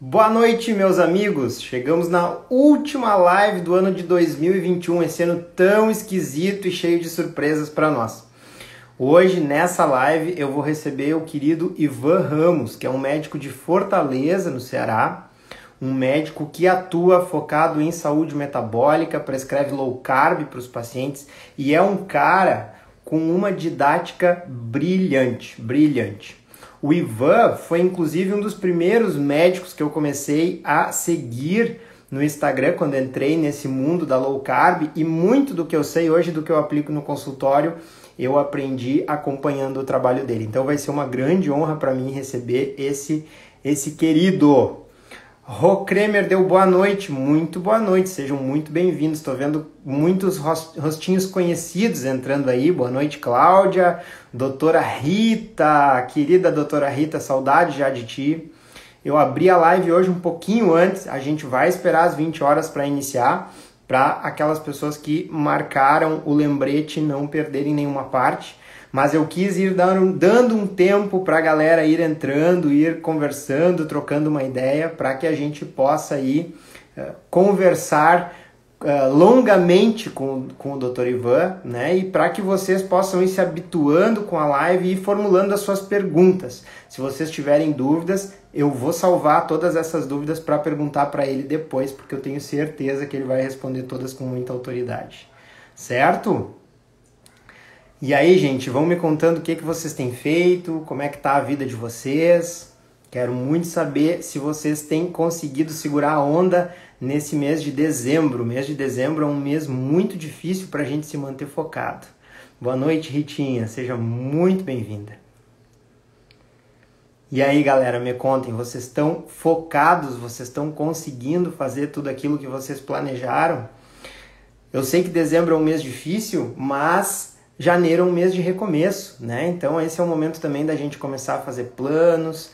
Boa noite, meus amigos! Chegamos na última live do ano de 2021, esse ano tão esquisito e cheio de surpresas para nós. Hoje, nessa live, eu vou receber o querido Ivan Ramos, que é um médico de Fortaleza, no Ceará, um médico que atua focado em saúde metabólica, prescreve low carb para os pacientes e é um cara com uma didática brilhante. O Ivan foi inclusive um dos primeiros médicos que eu comecei a seguir no Instagram quando entrei nesse mundo da low carb, e muito do que eu sei hoje, do que eu aplico no consultório, eu aprendi acompanhando o trabalho dele. Então vai ser uma grande honra para mim receber esse querido. Rô Kremer deu boa noite, muito boa noite, sejam muito bem-vindos. Estou vendo muitos rostinhos conhecidos entrando aí. Boa noite, Cláudia, doutora Rita, querida doutora Rita, saudade já de ti. Eu abri a live hoje um pouquinho antes, a gente vai esperar as 20 horas para iniciar, para aquelas pessoas que marcaram o lembrete não perderem nenhuma parte. Mas eu quis ir dando um tempo para a galera ir entrando, ir conversando, trocando uma ideia, para que a gente possa ir conversar longamente com o Dr. Ivan, né? E para que vocês possam ir se habituando com a live e ir formulando as suas perguntas. Se vocês tiverem dúvidas, eu vou salvar todas essas dúvidas para perguntar para ele depois, porque eu tenho certeza que ele vai responder todas com muita autoridade. Certo? E aí, gente, vão me contando o que vocês têm feito, como é que tá a vida de vocês. Quero muito saber se vocês têm conseguido segurar a onda nesse mês de dezembro. O mês de dezembro é um mês muito difícil para a gente se manter focado. Boa noite, Ritinha. Seja muito bem-vinda. E aí, galera, me contem, vocês estão focados? Vocês estão conseguindo fazer tudo aquilo que vocês planejaram? Eu sei que dezembro é um mês difícil, mas janeiro é um mês de recomeço, né? Então esse é o momento também da gente começar a fazer planos,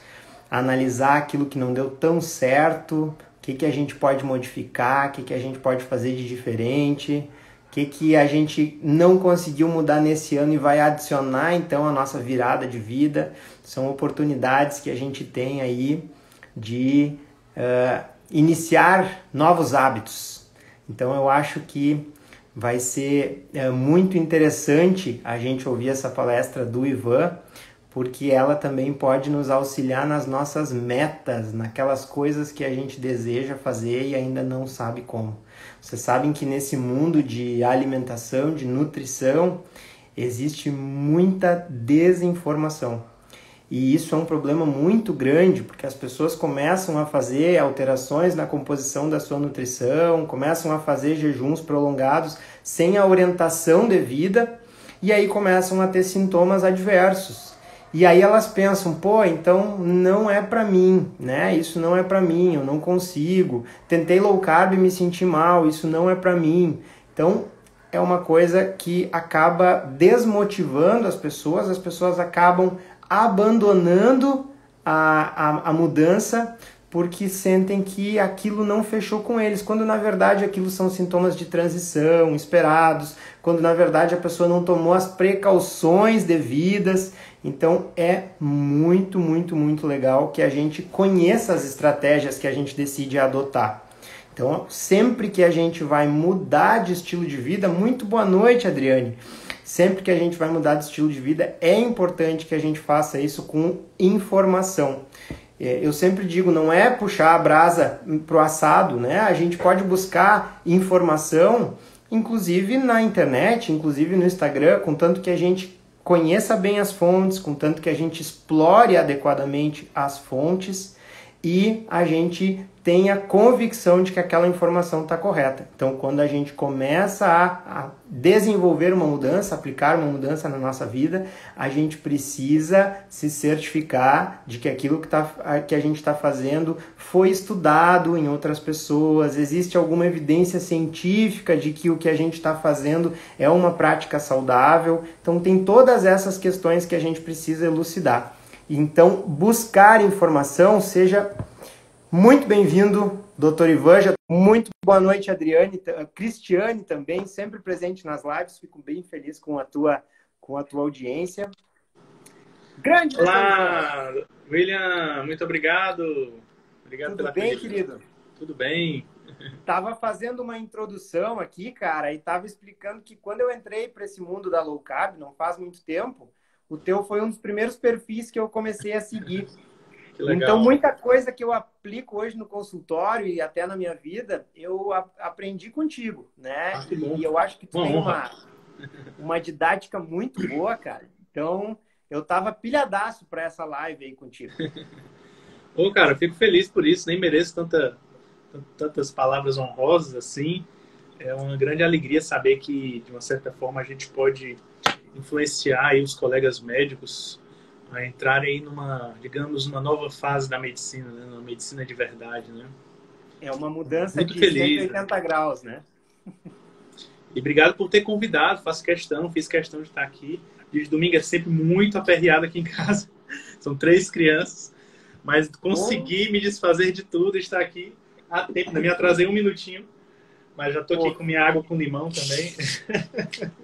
analisar aquilo que não deu tão certo, o que a gente pode modificar, o que a gente pode fazer de diferente, o que a gente não conseguiu mudar nesse ano e vai adicionar então a nossa virada de vida. São oportunidades que a gente tem aí de iniciar novos hábitos. Então eu acho que vai ser muito interessante a gente ouvir essa palestra do Ivan, porque ela também pode nos auxiliar nas nossas metas, naquelas coisas que a gente deseja fazer e ainda não sabe como. Vocês sabem que nesse mundo de alimentação, de nutrição, existe muita desinformação. E isso é um problema muito grande, porque as pessoas começam a fazer alterações na composição da sua nutrição, começam a fazer jejuns prolongados sem a orientação devida, e aí começam a ter sintomas adversos. E aí elas pensam, pô, então não é pra mim, né? Isso não é pra mim, eu não consigo. Tentei low carb e me senti mal, isso não é pra mim. Então é uma coisa que acaba desmotivando as pessoas acabam abandonando a mudança porque sentem que aquilo não fechou com eles, quando na verdade aquilo são sintomas de transição esperados, quando na verdade a pessoa não tomou as precauções devidas. Então é muito legal que a gente conheça as estratégias que a gente decide adotar. Então sempre que a gente vai mudar de estilo de vida, muito boa noite, Adriane. Sempre que a gente vai mudar de estilo de vida, é importante que a gente faça isso com informação. Eu sempre digo, não é puxar a brasa pro assado, né? A gente pode buscar informação, inclusive na internet, inclusive no Instagram, contanto que a gente conheça bem as fontes, contanto que a gente explore adequadamente as fontes e a gente tenha convicção de que aquela informação está correta. Então, quando a gente começa a desenvolver uma mudança, aplicar uma mudança na nossa vida, a gente precisa se certificar de que aquilo que a gente está fazendo foi estudado em outras pessoas, existe alguma evidência científica de que o que a gente está fazendo é uma prática saudável. Então, tem todas essas questões que a gente precisa elucidar. Então, buscar informação, seja muito bem-vindo, Dr. Ivan. Muito boa noite, Adriane, Cristiane também, sempre presente nas lives. Fico bem feliz com a tua audiência. Olá, William, muito obrigado. Obrigado Tudo pela bem, acolhida. querido? Tudo bem? Tava fazendo uma introdução aqui, cara, e tava explicando que quando eu entrei para esse mundo da low carb, não faz muito tempo, o teu foi um dos primeiros perfis que eu comecei a seguir. Que Então, legal. muita coisa que eu aplico hoje no consultório e até na minha vida, eu aprendi contigo, né? Ah, que E bom. eu acho que tu Uma tem honra. uma didática muito boa, cara. Então, eu tava pilhadaço para essa live aí contigo. Ô, cara, fico feliz por isso. Nem mereço tantas palavras honrosas assim. É uma grande alegria saber que, de uma certa forma, a gente pode influenciar aí os colegas médicos a entrarem numa, digamos, uma nova fase da medicina, né? Na medicina de verdade, né? É uma mudança Muito de cento e feliz, né? oitenta graus, né? E obrigado por ter convidado, fiz questão de estar aqui. Dia de domingo é sempre muito aperreado aqui em casa. São 3 crianças, mas Pô, consegui me desfazer de tudo e estar aqui a tempo. Ainda me atrasei um minutinho, mas já estou aqui pô, com minha água com limão também.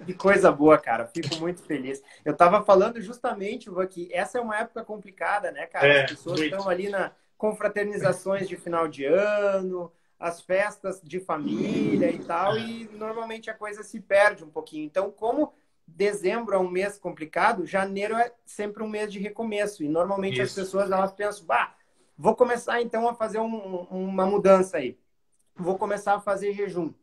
que coisa boa, cara. Fico muito feliz. Eu estava falando justamente, Ivan, que essa é uma época complicada, né, cara? As É, pessoas estão muito. ali na confraternizações de final de ano, as festas de família e tal, e normalmente a coisa se perde um pouquinho. Então, como dezembro é um mês complicado, janeiro é sempre um mês de recomeço. E normalmente as Isso. pessoas elas pensam, bah, vou começar então a fazer uma mudança aí. Vou começar a fazer jejum.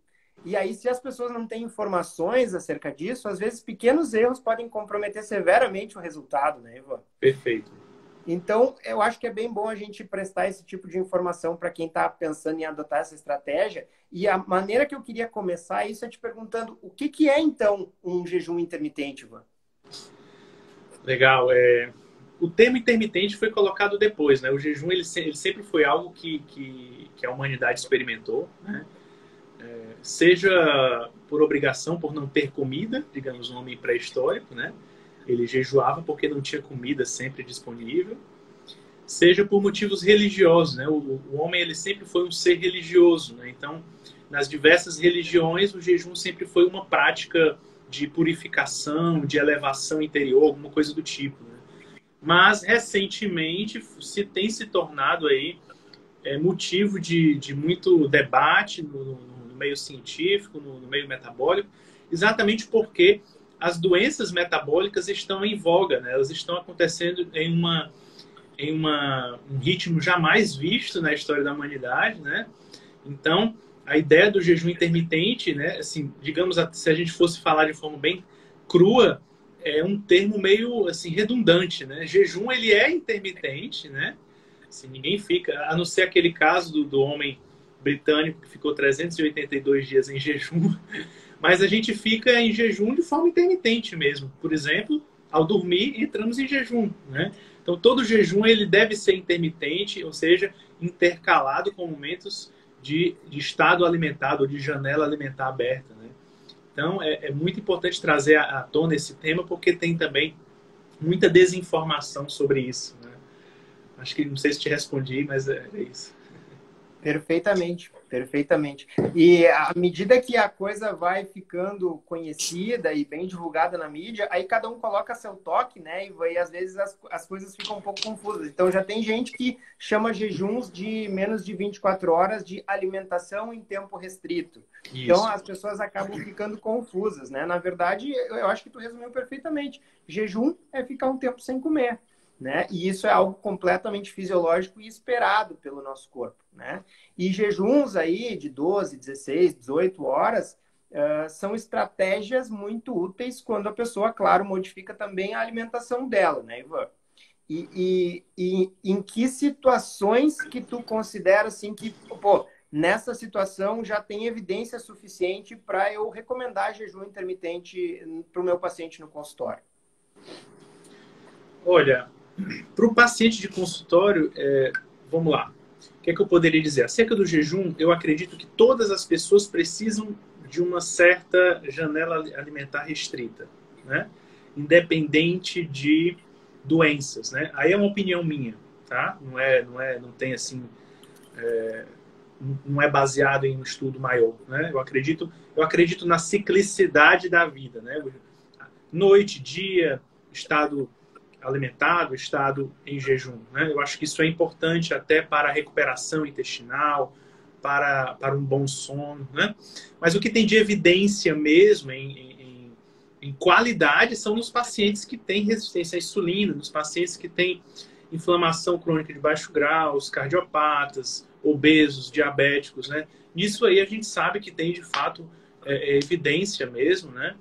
E aí, se as pessoas não têm informações acerca disso, às vezes pequenos erros podem comprometer severamente o resultado, né, Ivan? Perfeito. Então, eu acho que é bem bom a gente prestar esse tipo de informação para quem está pensando em adotar essa estratégia. E a maneira que eu queria começar isso é te perguntando o que é, então, um jejum intermitente, Ivan? Legal. O termo intermitente foi colocado depois, né? O jejum ele sempre foi algo que a humanidade experimentou, né? Seja por obrigação, por não ter comida, digamos, um homem pré-histórico, né? Ele jejuava porque não tinha comida sempre disponível. Seja por motivos religiosos, né? O homem ele sempre foi um ser religioso, né? Então, nas diversas religiões, o jejum sempre foi uma prática de purificação, de elevação interior, alguma coisa do tipo, né? Mas recentemente tem se tornado aí motivo de muito debate no meio científico, no meio metabólico, exatamente porque as doenças metabólicas estão em voga, né? Elas estão acontecendo um ritmo jamais visto na história da humanidade, né? Então, a ideia do jejum intermitente, né? Assim, digamos, se a gente fosse falar de forma bem crua, é um termo meio assim redundante, né? Jejum ele é intermitente, né? Assim, ninguém fica, a não ser aquele caso do homem britânico que ficou 382 dias em jejum, mas a gente fica em jejum de forma intermitente mesmo. Por exemplo, ao dormir, entramos em jejum, né? Então, todo jejum ele deve ser intermitente, ou seja, intercalado com momentos de estado alimentado ou de janela alimentar aberta, né? Então, é muito importante trazer à tona esse tema, porque tem também muita desinformação sobre isso, né? Acho que não sei se te respondi, mas é isso. Perfeitamente, perfeitamente. E à medida que a coisa vai ficando conhecida e bem divulgada na mídia, aí cada um coloca seu toque, né? E vai, às vezes as coisas ficam um pouco confusas. Então já tem gente que chama jejuns de menos de 24 horas de alimentação em tempo restrito. Então Isso. as pessoas acabam ficando confusas, né? Na verdade, eu acho que tu resumiu perfeitamente. Jejum é ficar um tempo sem comer. Né? E isso é algo completamente fisiológico e esperado pelo nosso corpo, né? E jejuns aí de 12, 16, 18 horas são estratégias muito úteis quando a pessoa, claro, modifica também a alimentação dela, né, Ivan? E em que situações que tu considera assim que, pô, nessa situação já tem evidência suficiente para eu recomendar jejum intermitente para o meu paciente no consultório? Olha, para o paciente de consultório, vamos lá. O que é que eu poderia dizer? Acerca do jejum, eu acredito que todas as pessoas precisam de uma certa janela alimentar restrita, né? Independente de doenças, né? Aí é uma opinião minha, tá? Não tem assim, não é baseado em um estudo maior, né? Eu acredito na ciclicidade da vida, né? Noite, dia, estado alimentado, estado em jejum, né? Eu acho que isso é importante até para a recuperação intestinal, para um bom sono, né? Mas o que tem de evidência mesmo em qualidade são nos pacientes que têm resistência à insulina, nos pacientes que têm inflamação crônica de baixo grau, os cardiopatas, obesos, diabéticos, né? Nisso aí a gente sabe que tem de fato evidência mesmo, né?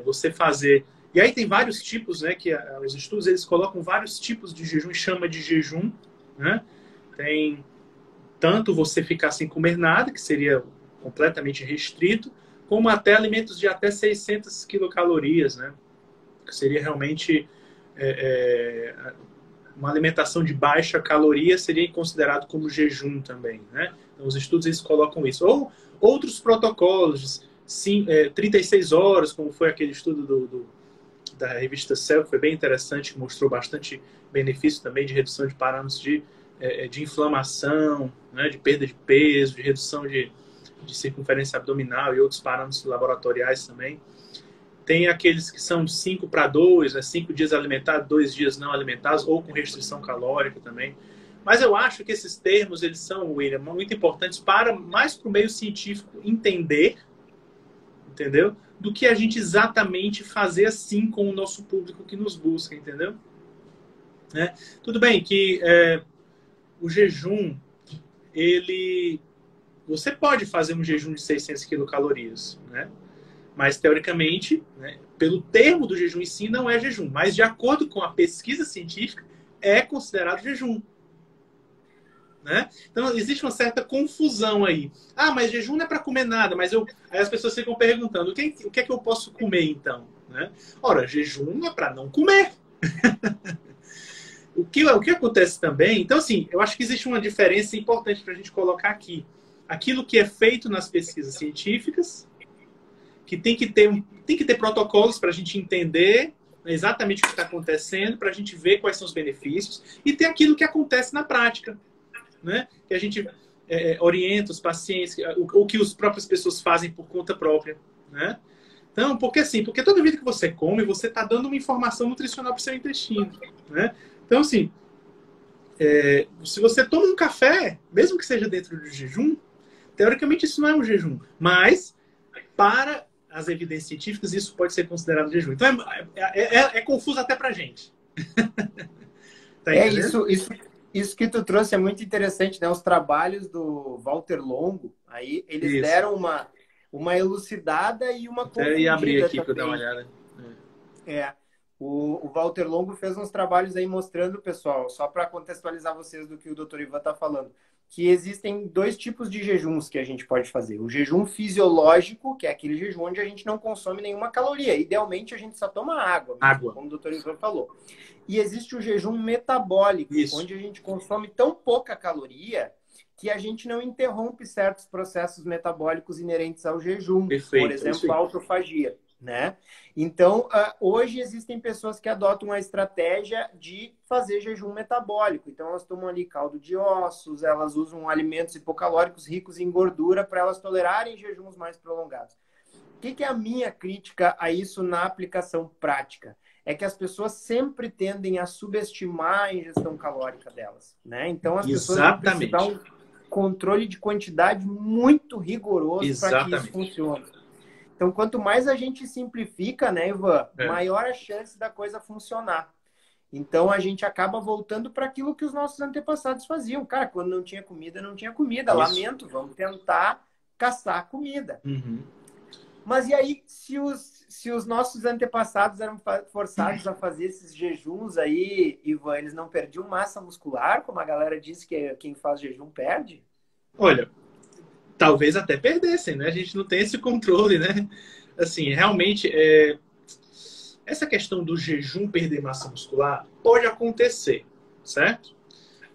Você fazer... E aí tem vários tipos, né? Que os estudos eles colocam vários tipos de jejum e chama de jejum, né? Tem tanto você ficar sem comer nada, que seria completamente restrito, como até alimentos de até 600 quilocalorias, né? Que seria realmente uma alimentação de baixa caloria seria considerado como jejum também, né? Então, os estudos eles colocam isso. Ou outros protocolos, 36 horas, como foi aquele estudo da revista Cell, que foi bem interessante, que mostrou bastante benefício também de redução de parâmetros de inflamação, né, de perda de peso, de redução de circunferência abdominal e outros parâmetros laboratoriais também. Tem aqueles que são 5-2, né, 5 dias alimentados, 2 dias não alimentados, ou com restrição calórica também. Mas eu acho que esses termos, eles são, William, muito importantes mais para o meio científico entender, entendeu? Do que a gente exatamente fazer assim com o nosso público que nos busca, entendeu? Né? Tudo bem que o jejum, você pode fazer um jejum de 600 quilocalorias, né? Mas, teoricamente, né, pelo termo do jejum em si, não é jejum. Mas, de acordo com a pesquisa científica, é considerado jejum. Né? Então, existe uma certa confusão aí. Ah, mas jejum não é para comer nada. Mas aí as pessoas ficam perguntando, o que é que eu posso comer, então? Né? Ora, jejum é para não comer. O que acontece também... Então, assim, eu acho que existe uma diferença importante para a gente colocar aqui. Aquilo que é feito nas pesquisas científicas, que tem que ter protocolos para a gente entender exatamente o que está acontecendo, para a gente ver quais são os benefícios, e tem aquilo que acontece na prática, né? Que a gente orienta os pacientes, ou que as próprias pessoas fazem por conta própria, né? Então, porque toda vida que você come, você está dando uma informação nutricional para o seu intestino, né? Então, assim, se você toma um café, mesmo que seja dentro do jejum, teoricamente isso não é um jejum, mas para as evidências científicas isso pode ser considerado jejum. Então é confuso até pra gente. Tá isso que tu trouxe é muito interessante, né? Os trabalhos do Walter Longo, aí eles deram uma elucidada e uma confundida. Eu ia abrir aqui para dar uma olhada. O Walter Longo fez uns trabalhos aí mostrando, pessoal, só para contextualizar vocês do que o Dr. Ivan está falando, que existem 2 tipos de jejuns que a gente pode fazer. O jejum fisiológico, que é aquele jejum onde a gente não consome nenhuma caloria. Idealmente, a gente só toma água, como o Dr. Ivan falou. E existe o jejum metabólico, onde a gente consome tão pouca caloria que a gente não interrompe certos processos metabólicos inerentes ao jejum. Perfeito, por exemplo, a autofagia. Né? Então, hoje existem pessoas que adotam a estratégia de fazer jejum metabólico. Então, elas tomam ali caldo de ossos, elas usam alimentos hipocalóricos ricos em gordura para elas tolerarem jejuns mais prolongados. O que é a minha crítica a isso na aplicação prática? É que as pessoas sempre tendem a subestimar a ingestão calórica delas. Né? Então, as pessoas vão precisar um controle de quantidade muito rigoroso para que isso funcione. Então, quanto mais a gente simplifica, né, Ivan, maior a chance da coisa funcionar. Então, a gente acaba voltando para aquilo que os nossos antepassados faziam. Cara, quando não tinha comida, não tinha comida. Isso. Lamento, vamos tentar caçar comida. Uhum. Mas e aí, se os nossos antepassados eram forçados a fazer esses jejuns aí, Ivan, eles não perdiam massa muscular, como a galera disse que quem faz jejum perde? Olha... Talvez até perdessem, né? A gente não tem esse controle, né? Assim, realmente, essa questão do jejum perder massa muscular pode acontecer, certo?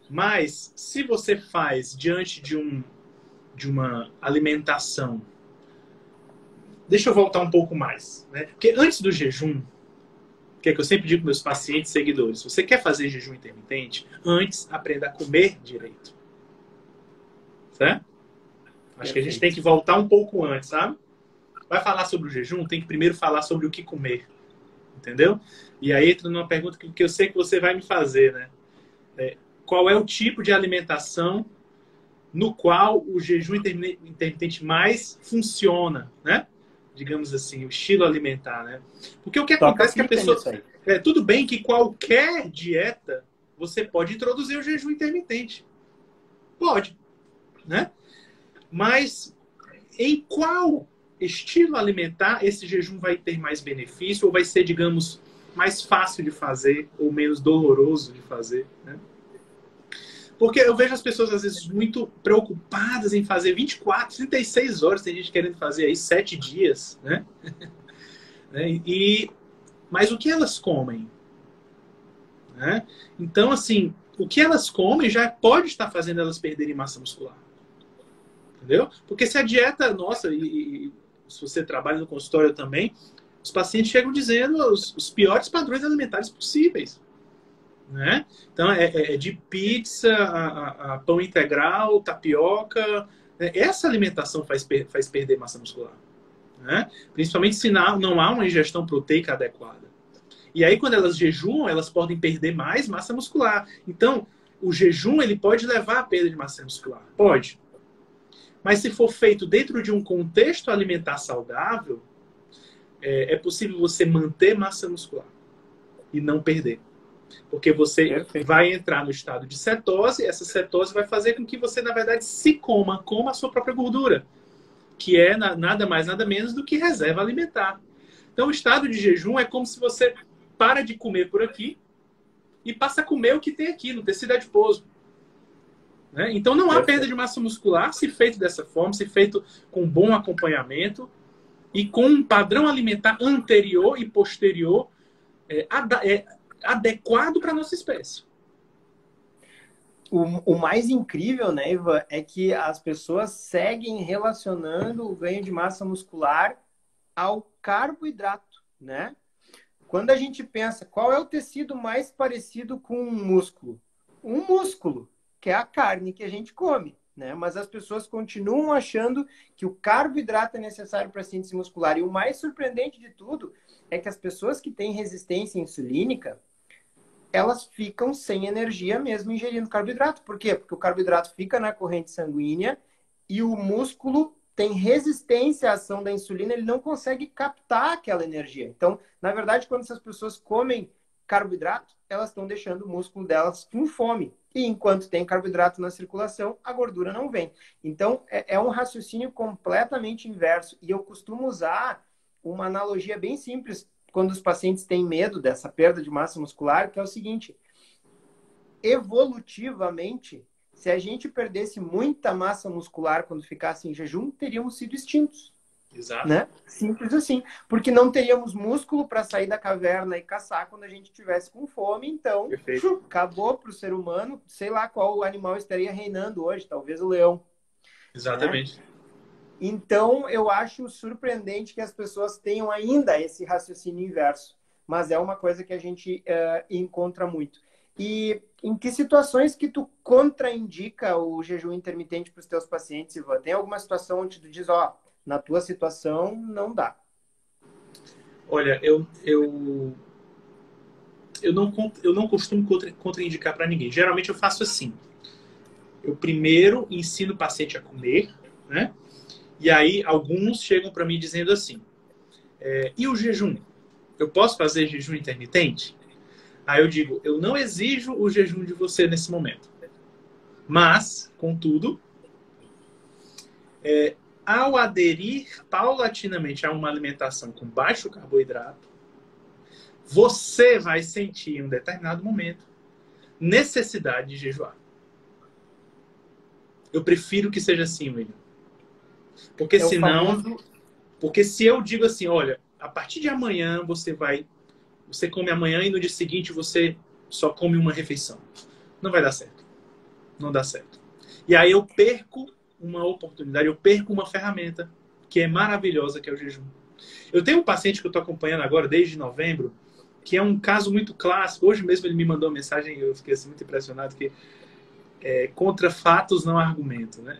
Mas, se você faz diante de uma alimentação... Deixa eu voltar um pouco mais, né? Porque antes do jejum, que é que eu sempre digo para meus pacientes e seguidores, se você quer fazer jejum intermitente, antes aprenda a comer direito. Certo? Acho que a gente tem que voltar um pouco antes, sabe? Vai falar sobre o jejum, tem que primeiro falar sobre o que comer. Entendeu? E aí entra numa pergunta que eu sei que você vai me fazer, né? Qual é o tipo de alimentação no qual o jejum intermitente mais funciona, né? Digamos assim, o estilo alimentar, né? Porque o que Toca acontece é que a fita pessoa... nisso aí. tudo bem que qualquer dieta você pode introduzir o jejum intermitente. Pode, né? Mas em qual estilo alimentar esse jejum vai ter mais benefício ou vai ser, digamos, mais fácil de fazer ou menos doloroso de fazer, né? Porque eu vejo as pessoas, às vezes, muito preocupadas em fazer 24, 36 horas. Tem gente querendo fazer aí 7 dias, né? Mas o que elas comem? Né? Então, assim, o que elas comem já pode estar fazendo elas perderem massa muscular. Entendeu? Porque se a dieta, nossa, e se você trabalha no consultório também, os pacientes chegam dizendo os piores padrões alimentares possíveis. Né? Então, é de pizza a pão integral, tapioca. Né? Essa alimentação faz perder massa muscular. Né? Principalmente se não há uma ingestão proteica adequada. E aí, quando elas jejuam, elas podem perder mais massa muscular. Então, o jejum ele pode levar à perda de massa muscular. Pode. Mas se for feito dentro de um contexto alimentar saudável, é possível você manter massa muscular e não perder. Porque você vai entrar no estado de cetose, essa cetose vai fazer com que você, na verdade, coma a sua própria gordura, que é nada mais, nada menos do que reserva alimentar. Então, o estado de jejum é como se você para de comer por aqui e passa a comer o que tem aqui, no tecido adiposo. Né? Então, não há perda de massa muscular se feito dessa forma, se feito com bom acompanhamento e com um padrão alimentar anterior e posterior adequado para a nossa espécie. O mais incrível, né, Ivan, é que as pessoas seguem relacionando o ganho de massa muscular ao carboidrato, né? Quando a gente pensa qual é o tecido mais parecido com um músculo? Um músculo, que é a carne que a gente come, né? Mas as pessoas continuam achando que o carboidrato é necessário para a síntese muscular. E o mais surpreendente de tudo é que as pessoas que têm resistência insulínica, elas ficam sem energia mesmo ingerindo carboidrato. Por quê? Porque o carboidrato fica na corrente sanguínea e o músculo tem resistência à ação da insulina, ele não consegue captar aquela energia. Então, na verdade, quando essas pessoas comem carboidrato, elas estão deixando o músculo delas com fome. E enquanto tem carboidrato na circulação, a gordura não vem. Então, é um raciocínio completamente inverso. E eu costumo usar uma analogia bem simples quando os pacientes têm medo dessa perda de massa muscular, que é o seguinte: evolutivamente, se a gente perdesse muita massa muscular quando ficasse em jejum, teríamos sido extintos. Exato. Né? Simples assim. Porque não teríamos músculo para sair da caverna e caçar quando a gente estivesse com fome. Então, acabou para o ser humano. Sei lá qual animal estaria reinando hoje. Talvez o leão. Exatamente. Né? Então, eu acho surpreendente que as pessoas tenham ainda esse raciocínio inverso. Mas é uma coisa que a gente encontra muito. E em que situações que tu contraindica o jejum intermitente para os teus pacientes, Ivan? Tem alguma situação onde tu diz, ó, na tua situação não dá? Olha, eu não costumo contraindicar para ninguém. Geralmente eu faço assim. Eu primeiro ensino o paciente a comer, né? E aí alguns chegam para mim dizendo assim, e o jejum? Eu posso fazer jejum intermitente? Aí eu digo, eu não exijo o jejum de você nesse momento. Mas, contudo, ao aderir paulatinamente a uma alimentação com baixo carboidrato, você vai sentir em um determinado momento necessidade de jejuar. Eu prefiro que seja assim, William. Porque senão... Porque se eu digo assim, olha, a partir de amanhã você come amanhã e no dia seguinte você só come uma refeição. Não vai dar certo. Não dá certo. E aí eu perco uma oportunidade, eu perco uma ferramenta que é maravilhosa, que é o jejum. Eu tenho um paciente que eu estou acompanhando agora desde novembro, que é um caso muito clássico. Hoje mesmo ele me mandou uma mensagem e eu fiquei assim, muito impressionado, que contra fatos não há argumento, né?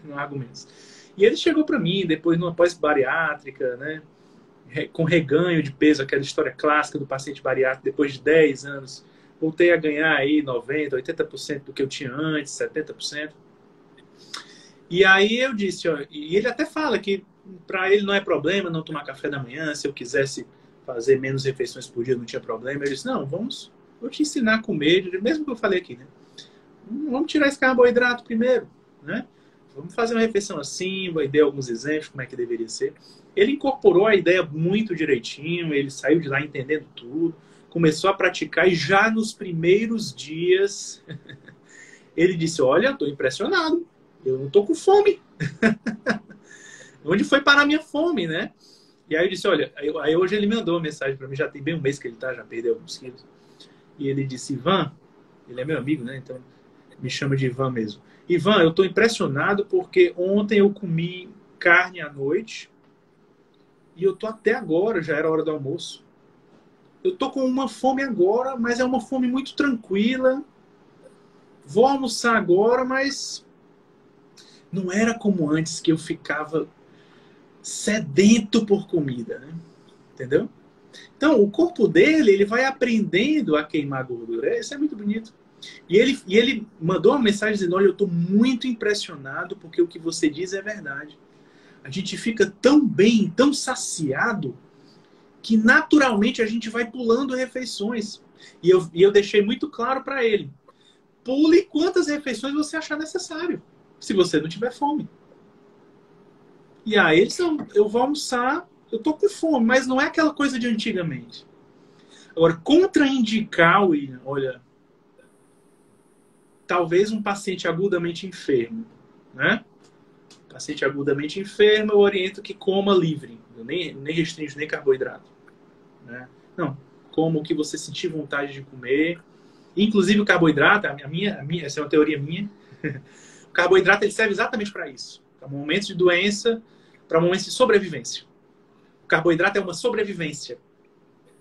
Não há argumentos. E ele chegou para mim depois numa pós-bariátrica, né? com reganho de peso, aquela história clássica do paciente bariátrico, depois de 10 anos, voltei a ganhar aí 90%, 80% do que eu tinha antes, 70%. E aí eu disse, ó, e ele até fala que para ele não é problema não tomar café da manhã, se eu quisesse fazer menos refeições por dia não tinha problema. Eu disse, não, vou te ensinar a comer, mesmo que eu falei aqui, né? Vamos tirar esse carboidrato primeiro, né? Vamos fazer uma refeição assim, vai dar alguns exemplos como é que deveria ser. Ele incorporou a ideia muito direitinho, ele saiu de lá entendendo tudo, começou a praticar e já nos primeiros dias ele disse, olha, estou impressionado, eu não estou com fome. Onde foi parar a minha fome, né? E aí eu disse, olha, aí hoje ele mandou uma mensagem para mim, já tem bem um mês que ele tá, já perdeu alguns quilos. E ele disse, Ivan, ele é meu amigo, né? Então me chama de Ivan mesmo. Ivan, eu estou impressionado porque ontem eu comi carne à noite e eu tô até agora, já era hora do almoço. Eu tô com uma fome agora, mas é uma fome muito tranquila. Vou almoçar agora, mas não era como antes que eu ficava sedento por comida, né? Entendeu? Então, o corpo dele, ele vai aprendendo a queimar gordura. Isso é muito bonito. E ele mandou uma mensagem dizendo, olha, eu estou muito impressionado porque o que você diz é verdade. A gente fica tão bem, tão saciado, que naturalmente a gente vai pulando refeições. E eu deixei muito claro para ele, pule quantas refeições você achar necessário, se você não tiver fome. E aí eles são, eu vou almoçar, eu tô com fome, mas não é aquela coisa de antigamente. Agora, contraindicar, William, olha, talvez um paciente agudamente enfermo, né? Paciente agudamente enfermo, eu oriento que coma livre, eu nem restringo nem carboidrato, né? Não, coma o que você sentir vontade de comer. Inclusive o carboidrato, essa é uma teoria minha, o carboidrato ele serve exatamente para isso. Para momentos de doença, para momentos de sobrevivência. O carboidrato é uma sobrevivência.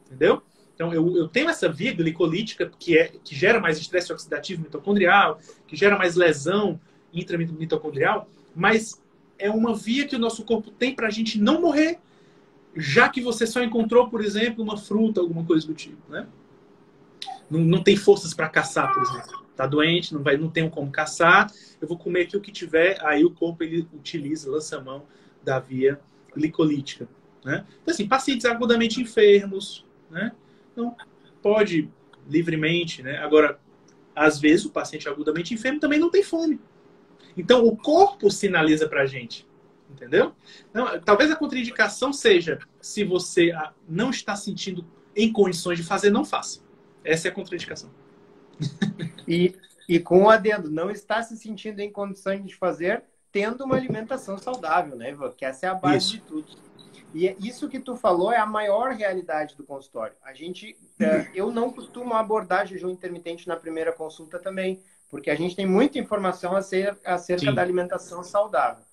Entendeu? Então, eu tenho essa via glicolítica que gera mais estresse oxidativo mitocondrial, que gera mais lesão intramitocondrial, mas é uma via que o nosso corpo tem para a gente não morrer, já que você só encontrou, por exemplo, uma fruta, alguma coisa do tipo, né? Não tem forças para caçar, por exemplo. Está doente, não tem como caçar, eu vou comer aqui o que tiver, aí o corpo ele utiliza, lança a mão da via glicolítica, né? Então, assim, pacientes agudamente enfermos, né? Então, pode livremente, né? Agora, às vezes, o paciente agudamente enfermo também não tem fome. Então, o corpo sinaliza para a gente, entendeu? Então, talvez a contraindicação seja se você não está sentindo em condições de fazer, não faça. Essa é a contraindicação. E com o adendo, não está se sentindo em condições de fazer, tendo uma alimentação saudável, né, Ivan? Que essa é a base de tudo. E isso que tu falou é a maior realidade do consultório. Eu não costumo abordar jejum intermitente na primeira consulta também, porque a gente tem muita informação acerca Sim. da alimentação saudável.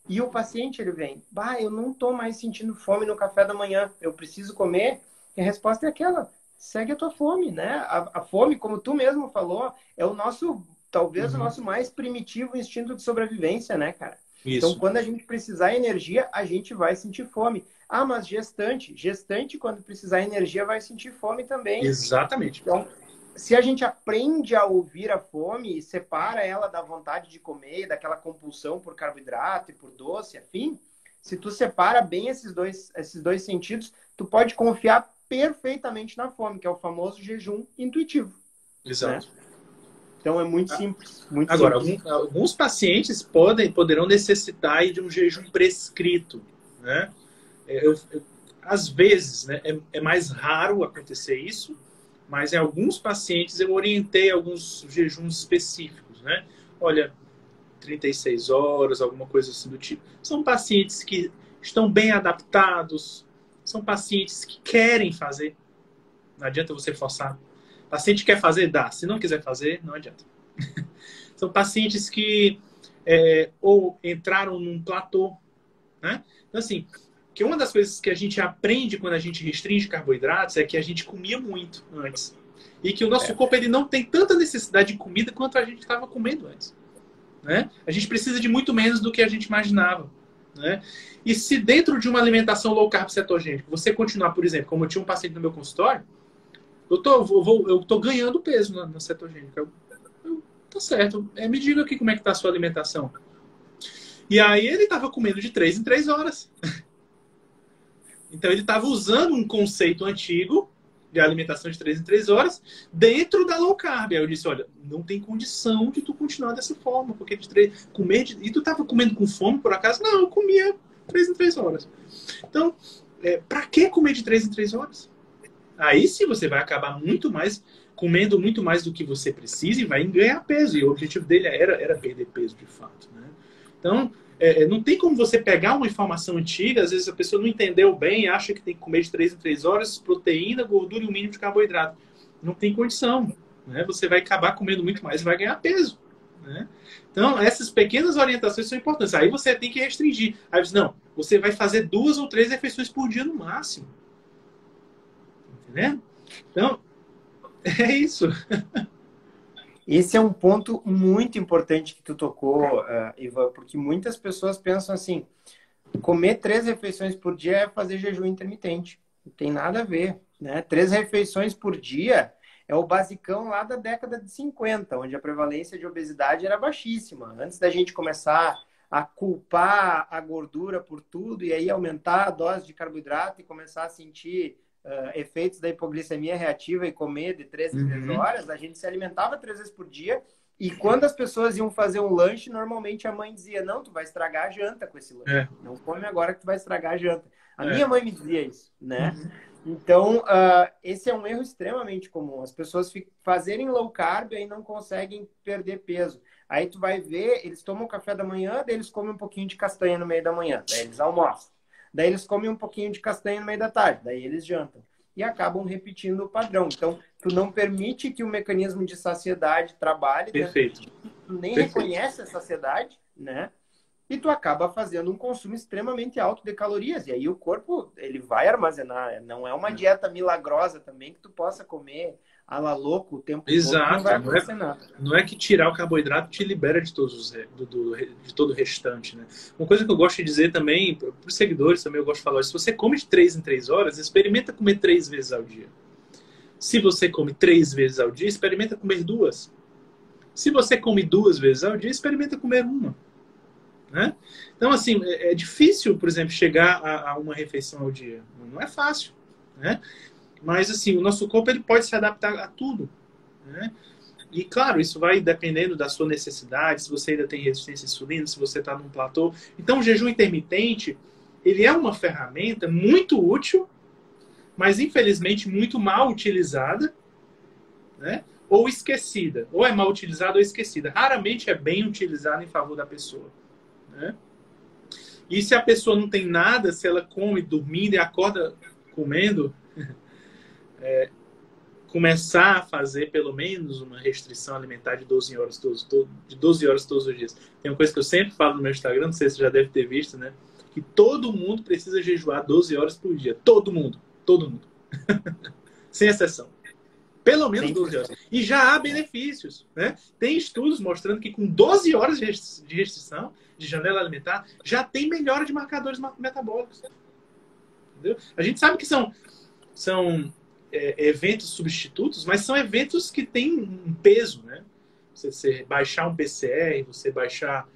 E o paciente, ele vem, eu não estou mais sentindo fome no café da manhã, eu preciso comer? E a resposta é aquela, segue a tua fome, né? A fome, como tu mesmo falou, é o nosso, talvez o nosso mais primitivo instinto de sobrevivência, né, cara? Isso. Então, quando a gente precisar de energia, a gente vai sentir fome. Mas gestante, quando precisar de energia, vai sentir fome também. Exatamente. Então, se a gente aprende a ouvir a fome e separa ela da vontade de comer, daquela compulsão por carboidrato e por doce, afim, se tu separa bem esses dois sentidos, tu pode confiar perfeitamente na fome, que é o famoso jejum intuitivo. Exato. Né? Então é muito simples. Agora, alguns pacientes poderão necessitar de um jejum prescrito, né? Às vezes, né, é mais raro acontecer isso, mas em alguns pacientes eu orientei alguns jejuns específicos, né? Olha, 36 horas, alguma coisa assim do tipo. São pacientes que estão bem adaptados, são pacientes que querem fazer. Não adianta você forçar. O paciente quer fazer, dá. Se não quiser fazer, não adianta. São pacientes que ou entraram num platô, né? Então, assim, que uma das coisas que a gente aprende quando a gente restringe carboidratos é que a gente comia muito antes. E que o nosso corpo ele não tem tanta necessidade de comida quanto a gente estava comendo antes. Né? A gente precisa de muito menos do que a gente imaginava. né? E se dentro de uma alimentação low carb cetogênica, você continuar, por exemplo, como eu tinha um paciente no meu consultório, eu tô ganhando peso na cetogênica. Tá certo. Me diga aqui como é que tá a sua alimentação. E aí ele estava comendo de 3 em 3 horas. Então ele estava usando um conceito antigo de alimentação de 3 em 3 horas dentro da low carb. Aí eu disse, olha, não tem condição de tu continuar dessa forma, porque e tu estava comendo com fome por acaso? Não, eu comia 3 em 3 horas. Então, para que comer de 3 em 3 horas? Aí sim você vai acabar comendo muito mais do que você precisa e vai ganhar peso. E o objetivo dele era perder peso de fato, né? Então, não tem como você pegar uma informação antiga, às vezes a pessoa não entendeu bem, acha que tem que comer de 3 em 3 horas, proteína, gordura e o mínimo de carboidrato. Não tem condição, né? Você vai acabar comendo muito mais e vai ganhar peso, né? Então, essas pequenas orientações são importantes. Aí você tem que restringir. Aí você, não, você vai fazer 2 ou 3 refeições por dia no máximo. Entendeu? Então, é isso. Esse é um ponto muito importante que tu tocou, Ivan, porque muitas pessoas pensam assim, comer 3 refeições por dia é fazer jejum intermitente. Não tem nada a ver, né? 3 refeições por dia é o basicão lá da década de 50, onde a prevalência de obesidade era baixíssima. Antes da gente começar a culpar a gordura por tudo e aí aumentar a dose de carboidrato e começar a sentir efeitos da hipoglicemia reativa e comer de 3 em 3 horas, a gente se alimentava 3 vezes por dia. E quando as pessoas iam fazer um lanche, normalmente a mãe dizia, não, tu vai estragar a janta com esse lanche. Não come agora que tu vai estragar a janta. A minha mãe me dizia isso, né? Então, esse é um erro extremamente comum. As pessoas fazerem low carb e aí não conseguem perder peso. Aí tu vai ver, eles tomam café da manhã, daí eles comem um pouquinho de castanha no meio da manhã, daí eles almoçam. Daí eles comem um pouquinho de castanha no meio da tarde, daí eles jantam. E acabam repetindo o padrão. Então, tu não permite que o mecanismo de saciedade trabalhe. Perfeito. Tu nem reconhece a saciedade, né? E tu acaba fazendo um consumo extremamente alto de calorias. E aí o corpo, ele vai armazenar. Não é uma dieta milagrosa também que tu possa comer a la louco o tempo todo. Não vai acontecer nada. Não é que tirar o carboidrato te libera de todos de todo o restante, né? Uma coisa que eu gosto de dizer também, para os seguidores também eu gosto de falar, se você come de 3 em 3 horas, experimenta comer 3 vezes ao dia. Se você come 3 vezes ao dia, experimenta comer 2. Se você come 2 vezes ao dia, experimenta comer 1. Né? Então, assim, é difícil, por exemplo, chegar a uma refeição ao dia. Não é fácil, né? Mas, assim, o nosso corpo ele pode se adaptar a tudo, né? E, claro, isso vai dependendo da sua necessidade, se você ainda tem resistência à insulina, se você está num platô. Então, o jejum intermitente, ele é uma ferramenta muito útil, mas, infelizmente, muito mal utilizada, né? Ou esquecida. Ou é mal utilizada ou esquecida. Raramente é bem utilizada em favor da pessoa. Né? E se a pessoa não tem nada, se ela come dormindo e acorda comendo, começar a fazer pelo menos uma restrição alimentar de 12 horas todos os dias. Tem uma coisa que eu sempre falo no meu Instagram, não sei se você já deve ter visto, né? Que todo mundo precisa jejuar 12 horas por dia. Todo mundo. Todo mundo. Sem exceção. Pelo menos 12 horas. E já há benefícios, né? Tem estudos mostrando que com 12 horas de restrição, de janela alimentar, já tem melhora de marcadores metabólicos. Entendeu? A gente sabe que são eventos substitutos, mas são eventos que têm um peso, né? Você baixar um PCR, você baixar,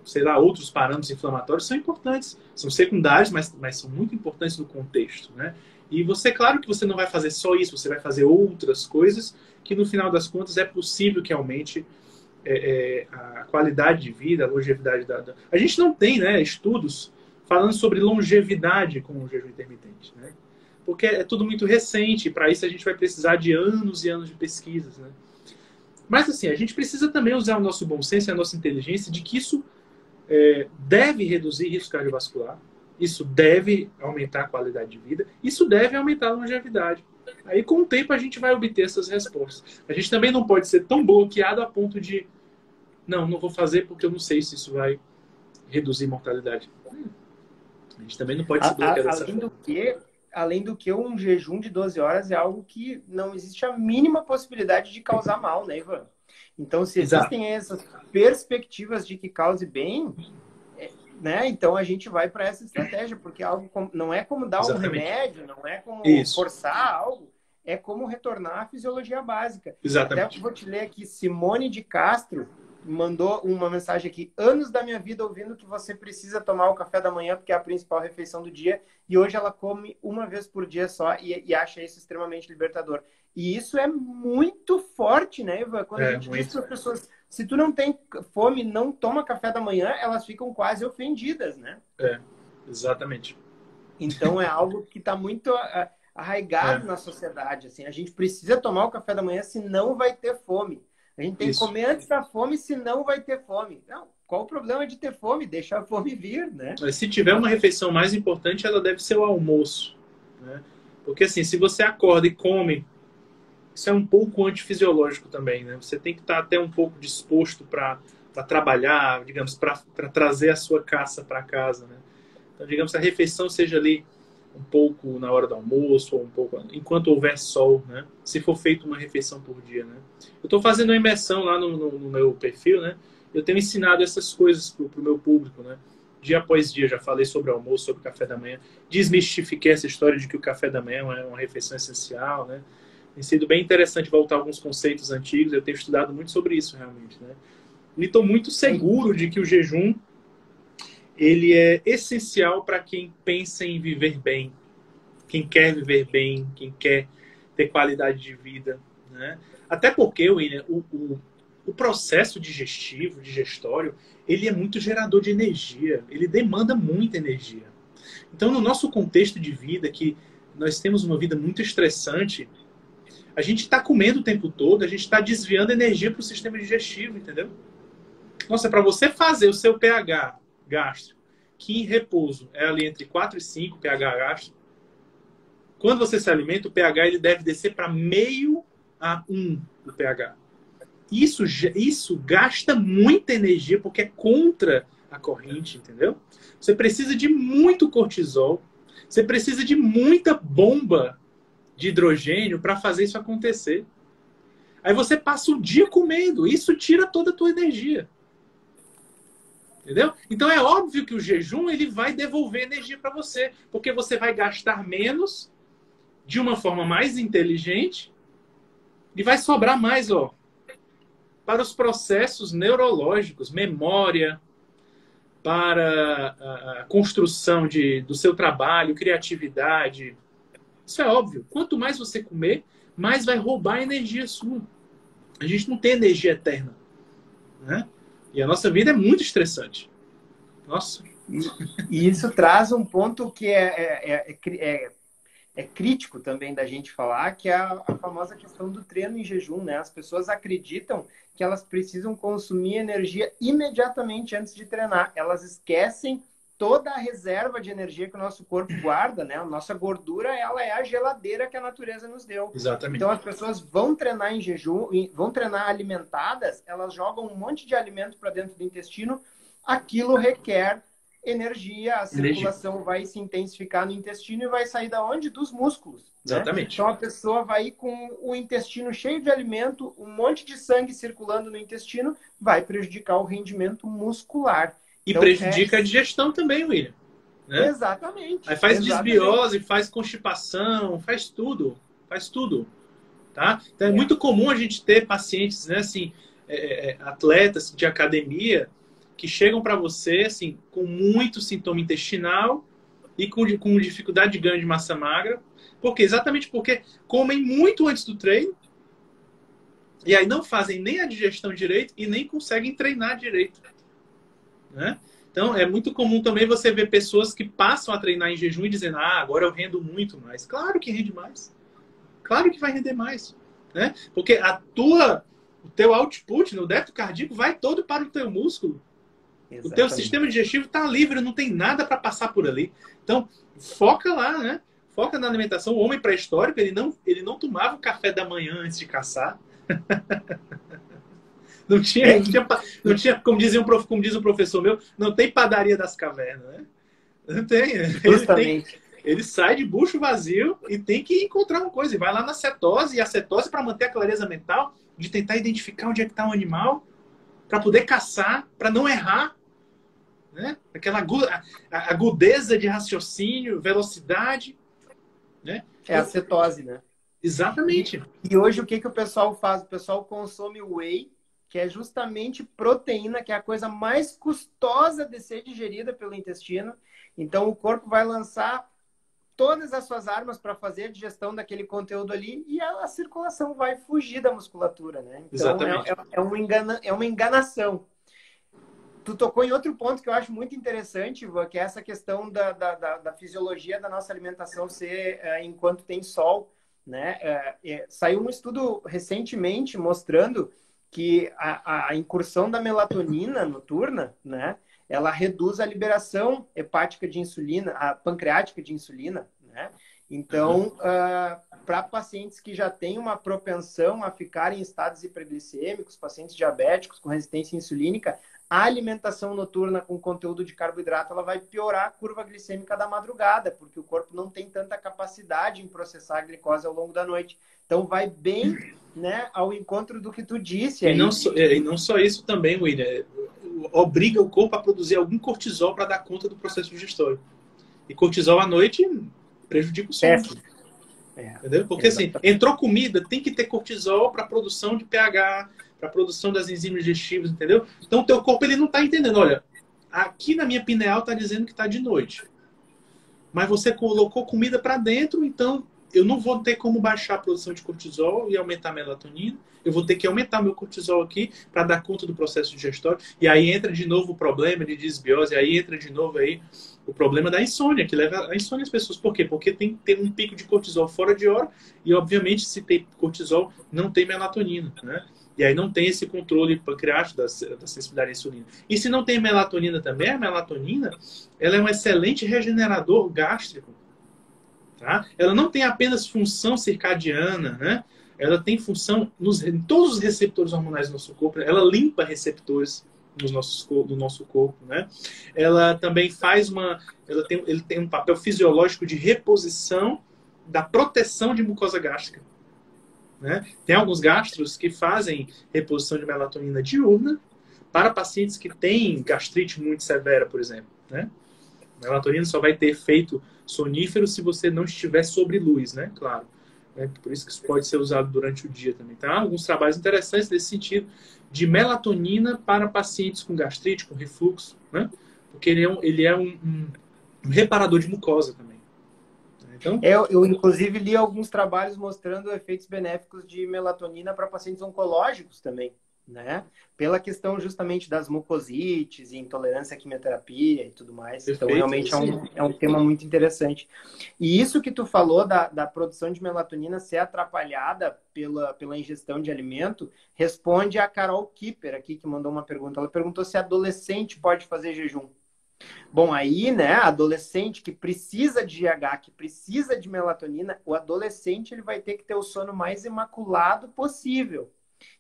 sei lá, outros parâmetros inflamatórios são importantes. São secundários, mas são muito importantes no contexto, né? E você, claro que você não vai fazer só isso, você vai fazer outras coisas que, no final das contas, é possível que aumente a qualidade de vida, a longevidade A gente não tem, né, estudos falando sobre longevidade com o jejum intermitente, né? Porque é tudo muito recente, para isso a gente vai precisar de anos e anos de pesquisas, né? Mas, assim, a gente precisa também usar o nosso bom senso e a nossa inteligência de que isso deve reduzir risco cardiovascular, isso deve aumentar a qualidade de vida, isso deve aumentar a longevidade. Aí, com o tempo, a gente vai obter essas respostas. A gente também não pode ser tão bloqueado a ponto de não vou fazer porque eu não sei se isso vai reduzir mortalidade. A gente também não pode se bloquear dessa forma. Além do que, um jejum de 12 horas é algo que não existe a mínima possibilidade de causar mal, né, Ivan? Então, se existem essas perspectivas de que cause bem, né? Então a gente vai para essa estratégia, porque não é como dar um Exatamente. remédio, não é como Isso. forçar algo, é como retornar à fisiologia básica. Exatamente. Até vou te ler aqui, Simone de Castro mandou uma mensagem aqui: anos da minha vida ouvindo que você precisa tomar o café da manhã porque é a principal refeição do dia, e hoje ela come uma vez por dia só e acha isso extremamente libertador. E isso é muito forte, né, Ivan? Quando a gente diz para as pessoas, se tu não tem fome, não toma café da manhã, elas ficam quase ofendidas, né? Exatamente. Então é algo que está muito arraigado na sociedade. Assim, a gente precisa tomar o café da manhã, senão vai ter fome. A gente tem que comer antes da fome, senão vai ter fome. Não, qual o problema de ter fome? Deixa a fome vir, né? Mas se tiver uma refeição mais importante, ela deve ser o almoço, né? Porque assim, se você acorda e come, isso é um pouco antifisiológico também, né? Você tem que estar até um pouco disposto para trabalhar, digamos, para trazer a sua caça para casa, né? Então, digamos que a refeição seja ali um pouco na hora do almoço, ou um pouco enquanto houver sol, né? Se for feita uma refeição por dia, né? Eu estou fazendo uma imersão lá no meu perfil, né? Eu tenho ensinado essas coisas para o meu público, né? Dia após dia, já falei sobre almoço, sobre café da manhã, desmistifiquei essa história de que o café da manhã é uma refeição essencial, né? Tem sido bem interessante voltar a alguns conceitos antigos, eu tenho estudado muito sobre isso, realmente, né? E estou muito seguro de que o jejum ele é essencial para quem pensa em viver bem, quem quer viver bem, quem quer ter qualidade de vida, né? Até porque, William, o processo digestivo, digestório, ele é muito gerador de energia, ele demanda muita energia. Então, no nosso contexto de vida, que nós temos uma vida muito estressante, a gente está comendo o tempo todo, a gente está desviando energia para o sistema digestivo, entendeu? Nossa, para você fazer o seu pH gástrico, que em repouso é ali entre 4 e 5 pH gástrico, quando você se alimenta, o pH ele deve descer para meio a 1 o pH. Isso gasta muita energia porque é contra a corrente, entendeu? Você precisa de muito cortisol, você precisa de muita bomba de hidrogênio para fazer isso acontecer. Aí você passa o dia comendo, isso tira toda a tua energia. Entendeu? Então é óbvio que o jejum ele vai devolver energia para você, porque você vai gastar menos de uma forma mais inteligente e vai sobrar mais, ó, para os processos neurológicos, memória, para a construção do seu trabalho, criatividade. Isso é óbvio. Quanto mais você comer, mais vai roubar energia sua. A gente não tem energia eterna, né? E a nossa vida é muito estressante. Nossa. E isso traz um ponto que é crítico também da gente falar, que é a famosa questão do treino em jejum, né? As pessoas acreditam que elas precisam consumir energia imediatamente antes de treinar. Elas esquecem toda a reserva de energia que o nosso corpo guarda, né? A nossa gordura, ela é a geladeira que a natureza nos deu. Exatamente. Então, as pessoas vão treinar em jejum, vão treinar alimentadas, elas jogam um monte de alimento para dentro do intestino, aquilo requer energia, a circulação vai se intensificar no intestino e vai sair da onde? Dos músculos. Né? Exatamente. Então a pessoa vai ir com o intestino cheio de alimento, um monte de sangue circulando no intestino, vai prejudicar o rendimento muscular. E então, prejudica a digestão também, William. Né? Exatamente. Aí faz desbiose, faz constipação, faz tudo. Faz tudo. Tá? Então é muito comum a gente ter pacientes, né, assim, atletas de academia, que chegam para você assim, com muito sintoma intestinal e com dificuldade de ganho de massa magra. Por quê? Exatamente porque comem muito antes do treino e aí não fazem nem a digestão direito e nem conseguem treinar direito. Né? Então, é muito comum também você ver pessoas que passam a treinar em jejum e dizendo, agora eu rendo muito mais. Claro que rende mais. Claro que vai render mais. Né? Porque o teu output no débito cardíaco vai todo para o teu músculo. Exatamente. O teu sistema digestivo está livre, não tem nada para passar por ali. Então, foca lá, né? Foca na alimentação. O homem pré-histórico, ele não tomava o café da manhã antes de caçar. Não tinha, como diz um professor meu, não tem padaria das cavernas, né? Não tem. Ele sai de bucho vazio e tem que encontrar uma coisa. E vai lá na cetose, e a cetose, para manter a clareza mental, de tentar identificar onde é que está o animal, para poder caçar, para não errar. né? Aquela agudeza de raciocínio, velocidade, né? É a cetose, né? Exatamente. E hoje o que o pessoal faz? O pessoal consome whey, que é justamente proteína, que é a coisa mais custosa de ser digerida pelo intestino. Então o corpo vai lançar todas as suas armas para fazer a digestão daquele conteúdo ali e a circulação vai fugir da musculatura, né? Então Exatamente. é uma enganação. Tu tocou em outro ponto que eu acho muito interessante, Ivan, que é essa questão da fisiologia da nossa alimentação ser enquanto tem sol, né? Saiu um estudo recentemente mostrando que a incursão da melatonina noturna, né? Ela reduz a liberação hepática de insulina, a pancreática de insulina, né? Então, para pacientes que já têm uma propensão a ficarem em estados hiperglicêmicos, pacientes diabéticos com resistência insulínica, a alimentação noturna com conteúdo de carboidrato ela vai piorar a curva glicêmica da madrugada, porque o corpo não tem tanta capacidade em processar a glicose ao longo da noite. Então vai bem, né, ao encontro do que tu disse. E aí. não só isso também, William. Obriga o corpo a produzir algum cortisol para dar conta do processo digestório. E cortisol à noite prejudica o sono. Entendeu? Porque assim, entrou comida, tem que ter cortisol para produção de pH, para produção das enzimas digestivas, entendeu? Então o teu corpo ele não está entendendo. Olha, aqui na minha pineal está dizendo que está de noite. Mas você colocou comida para dentro, então eu não vou ter como baixar a produção de cortisol e aumentar a melatonina. Eu vou ter que aumentar meu cortisol aqui para dar conta do processo digestório. E aí entra de novo o problema de disbiose, aí entra de novo aí o problema da insônia, que leva a insônia às pessoas. Por quê? Porque tem que ter um pico de cortisol fora de hora e, obviamente, se tem cortisol, não tem melatonina, né? E aí não tem esse controle pancreático da sensibilidade à insulina. E se não tem melatonina também, a melatonina ela é um excelente regenerador gástrico. Tá? Ela não tem apenas função circadiana, né? Ela tem função em todos os receptores hormonais do nosso corpo. Ela limpa receptores do nosso corpo, né? Ela também faz ele tem um papel fisiológico de reposição da proteção de mucosa gástrica. Né? Tem alguns gastros que fazem reposição de melatonina diurna para pacientes que têm gastrite muito severa, por exemplo. Né? A melatonina só vai ter efeito sonífero se você não estiver sobre luz, né? Claro. Por isso que isso pode ser usado durante o dia também. Tá? Alguns trabalhos interessantes nesse sentido de melatonina para pacientes com gastrite, com refluxo, né? Porque ele é um reparador de mucosa também. Então, eu, inclusive, li alguns trabalhos mostrando efeitos benéficos de melatonina para pacientes oncológicos também, né? Pela questão justamente das mucosites e intolerância à quimioterapia e tudo mais. Perfeito, então, realmente é um tema muito interessante. E isso que tu falou da produção de melatonina ser atrapalhada pela ingestão de alimento, responde a Carol Kipper aqui, que mandou uma pergunta. Ela perguntou se adolescente pode fazer jejum. Bom, aí, né, adolescente que precisa de GH, que precisa de melatonina, o adolescente ele vai ter que ter o sono mais imaculado possível.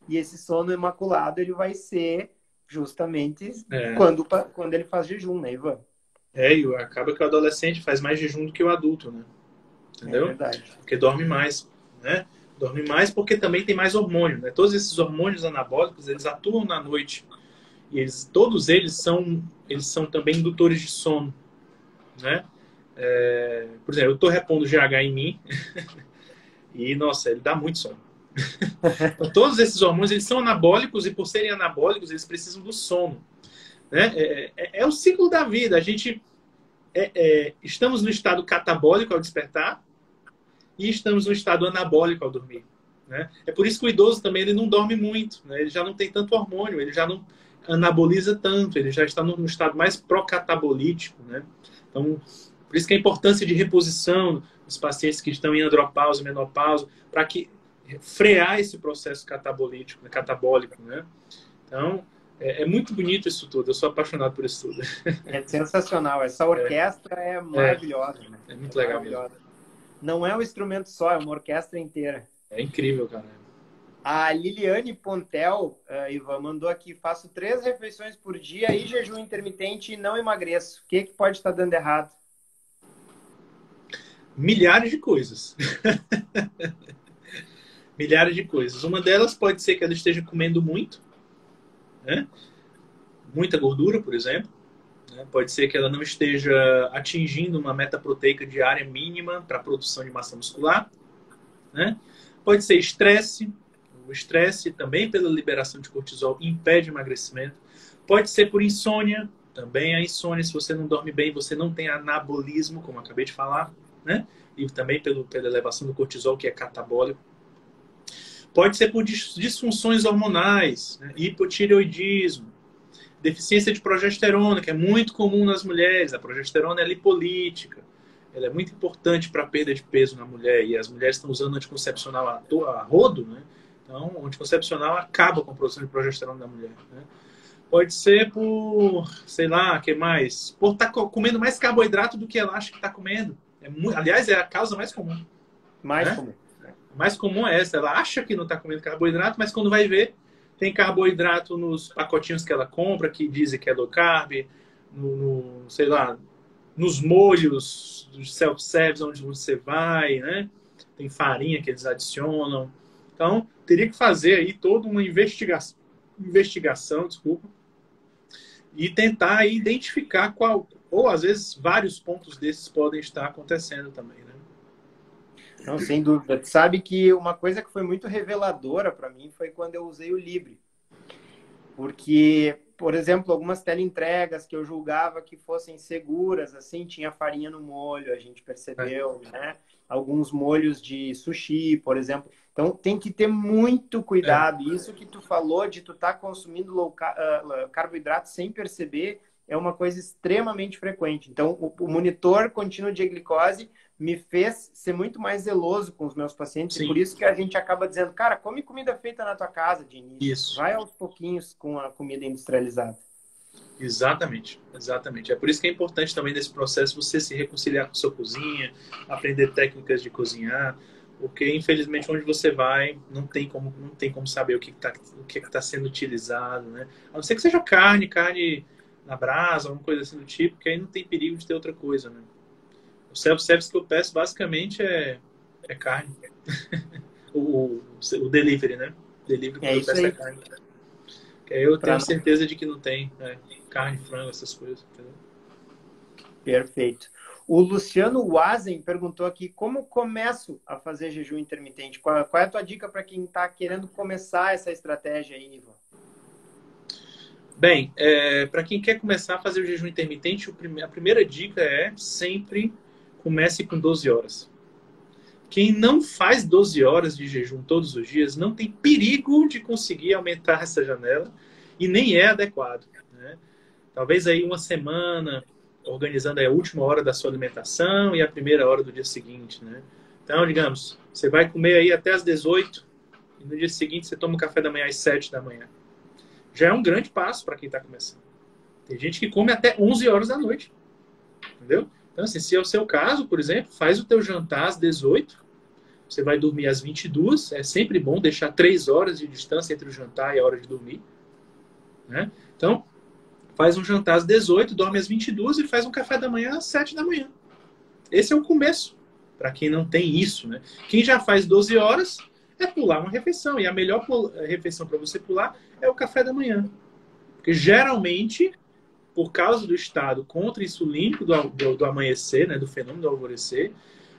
E esse sono imaculado ele vai ser justamente quando ele faz jejum, né, Ivan? E acaba que o adolescente faz mais jejum do que o adulto, né? Entendeu? É verdade. Porque dorme mais, né? Dorme mais porque também tem mais hormônio, né? Todos esses hormônios anabólicos, eles atuam na noite. E todos eles são também indutores de sono, né? Por exemplo, eu estou repondo GH em mim e, nossa, ele dá muito sono. Então, todos esses hormônios, eles são anabólicos e, por serem anabólicos, eles precisam do sono. Né? É o ciclo da vida. A gente estamos no estado catabólico ao despertar e estamos no estado anabólico ao dormir. Né? É por isso que o idoso também ele não dorme muito, né? Ele já não tem tanto hormônio, ele já não anaboliza tanto, ele já está no estado mais procatabolítico, né? Então, por isso que a importância de reposição dos pacientes que estão em andropausa, menopausa, para que frear esse processo catabolítico, né? Catabólico, né? Então, é muito bonito isso tudo, eu sou apaixonado por isso tudo. É sensacional, essa orquestra é maravilhosa. Né? É muito legal mesmo. Não é um instrumento só, é uma orquestra inteira. É incrível, cara. A Liliane Pontel, Ivan, mandou aqui, faço 3 refeições por dia e jejum intermitente e não emagreço. O que pode estar dando errado? Milhares de coisas. Milhares de coisas. Uma delas pode ser que ela esteja comendo muito, né? Muita gordura, por exemplo. né? Pode ser que ela não esteja atingindo uma meta proteica diária mínima para a produção de massa muscular, né? Pode ser estresse. O estresse também, pela liberação de cortisol, impede emagrecimento. Pode ser por insônia. Também a insônia, se você não dorme bem, você não tem anabolismo, como eu acabei de falar, né? E também pela elevação do cortisol, que é catabólico. Pode ser por disfunções hormonais, né? Hipotireoidismo, deficiência de progesterona, que é muito comum nas mulheres. A progesterona é lipolítica. Ela é muito importante para a perda de peso na mulher. E as mulheres estão usando anticoncepcional a rodo, né? Então, o anticoncepcional acaba com a produção de progesterona da mulher, né? Pode ser por, sei lá, o que mais? Por estar comendo mais carboidrato do que ela acha que está comendo. Aliás, é a causa mais comum. Mais né? comum. A mais comum é essa. Ela acha que não está comendo carboidrato, mas quando vai ver, tem carboidrato nos pacotinhos que ela compra, que dizem que é low carb, sei lá, nos molhos dos self-service onde você vai, né? Tem farinha que eles adicionam. Então, teria que fazer aí toda uma investigação, desculpa, e tentar aí identificar qual, ou às vezes vários pontos desses podem estar acontecendo também, né? Não, sem dúvida. Tu sabe que uma coisa que foi muito reveladora para mim foi quando eu usei o Libre. Porque, por exemplo, algumas teleentregas que eu julgava que fossem seguras, assim, tinha farinha no molho, a gente percebeu, né? Alguns molhos de sushi, por exemplo. Então, tem que ter muito cuidado. Isso que tu falou de tu estar consumindo carboidrato sem perceber é uma coisa extremamente frequente. Então, o monitor contínuo de glicose me fez ser muito mais zeloso com os meus pacientes. Sim. E por isso que a gente acaba dizendo, cara, come comida feita na tua casa de início. Isso. Vai aos pouquinhos com a comida industrializada. Exatamente, exatamente. É por isso que é importante também nesse processo você se reconciliar com sua cozinha, aprender técnicas de cozinhar, porque infelizmente onde você vai não tem como saber o que está sendo utilizado, né? A não ser que seja carne na brasa, alguma coisa assim do tipo, que aí não tem perigo de ter outra coisa, né? O self-service que eu peço basicamente é carne. o delivery, né? Delivery que eu peço é carne. Que aí eu tenho certeza de que não tem carne, frango, essas coisas. Entendeu? Perfeito. O Luciano Wazen perguntou aqui, como começo a fazer jejum intermitente? Qual é a tua dica para quem está querendo começar essa estratégia aí, Ivan? Bem, para quem quer começar a fazer o jejum intermitente, a primeira dica é sempre comece com 12 horas. Quem não faz 12 horas de jejum todos os dias não tem perigo de conseguir aumentar essa janela e nem é adequado, né? Talvez aí uma semana organizando a última hora da sua alimentação e a primeira hora do dia seguinte, né? Então, digamos, você vai comer aí até às 18 e no dia seguinte você toma o café da manhã às 7 da manhã. Já é um grande passo para quem está começando. Tem gente que come até 11 horas da noite, entendeu? Então, assim, se é o seu caso, por exemplo, faz o teu jantar às 18, você vai dormir às 22, é sempre bom deixar 3 horas de distância entre o jantar e a hora de dormir, né? Então, faz um jantar às 18, dorme às 22 e faz um café da manhã às 7 da manhã. Esse é o começo, para quem não tem isso, né? Quem já faz 12 horas é pular uma refeição, e a melhor refeição para você pular é o café da manhã. Porque geralmente, por causa do estado contra-insulínico do amanhecer, né, do fenômeno do alvorecer,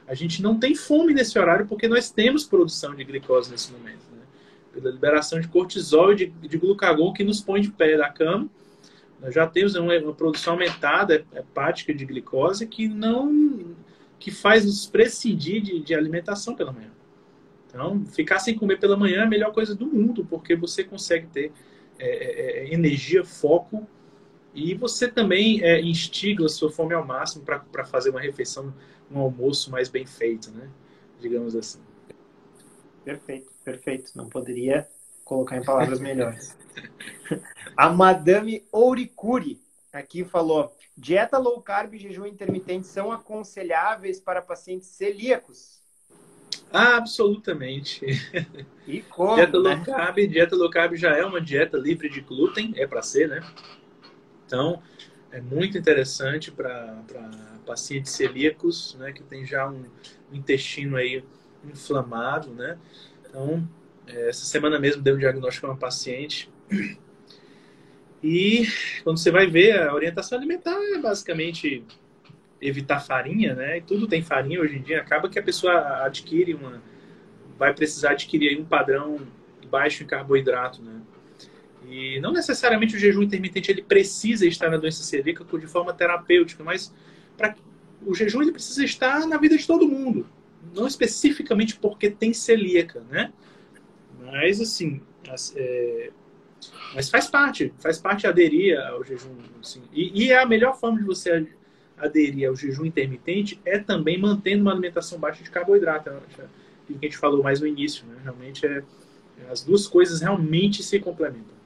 a gente não tem fome nesse horário porque nós temos produção de glicose nesse momento, né? Pela liberação de cortisol e de glucagon que nos põe de pé da cama, nós já temos uma produção aumentada hepática de glicose que faz nos prescindir de alimentação pela manhã. Então, ficar sem comer pela manhã é a melhor coisa do mundo, porque você consegue ter energia, foco, e você também instiga a sua fome ao máximo para fazer uma refeição, um almoço mais bem feito, né? Digamos assim. Perfeito, perfeito. Não poderia colocar em palavras melhores. A Madame Ouricuri aqui falou: dieta low carb e jejum intermitente são aconselháveis para pacientes celíacos? Absolutamente. E como, dieta low carb já é uma dieta livre de glúten, é para ser, né? Então, é muito interessante para pacientes celíacos, né, que tem já um intestino aí inflamado, né? Então, essa semana mesmo dei um diagnóstico a uma paciente E quando você vai ver, a orientação alimentar é basicamente evitar farinha, né? E tudo tem farinha hoje em dia. Acaba que a pessoa adquire vai precisar adquirir um padrão baixo em carboidrato, né? E não necessariamente o jejum intermitente ele precisa estar na doença celíaca de forma terapêutica, mas o jejum ele precisa estar na vida de todo mundo, não especificamente porque tem celíaca, né? Mas assim, mas faz parte aderir ao jejum. Assim. E a melhor forma de você aderir ao jejum intermitente é também mantendo uma alimentação baixa de carboidrato. Né? Que a gente falou mais no início, né? Realmente as duas coisas realmente se complementam.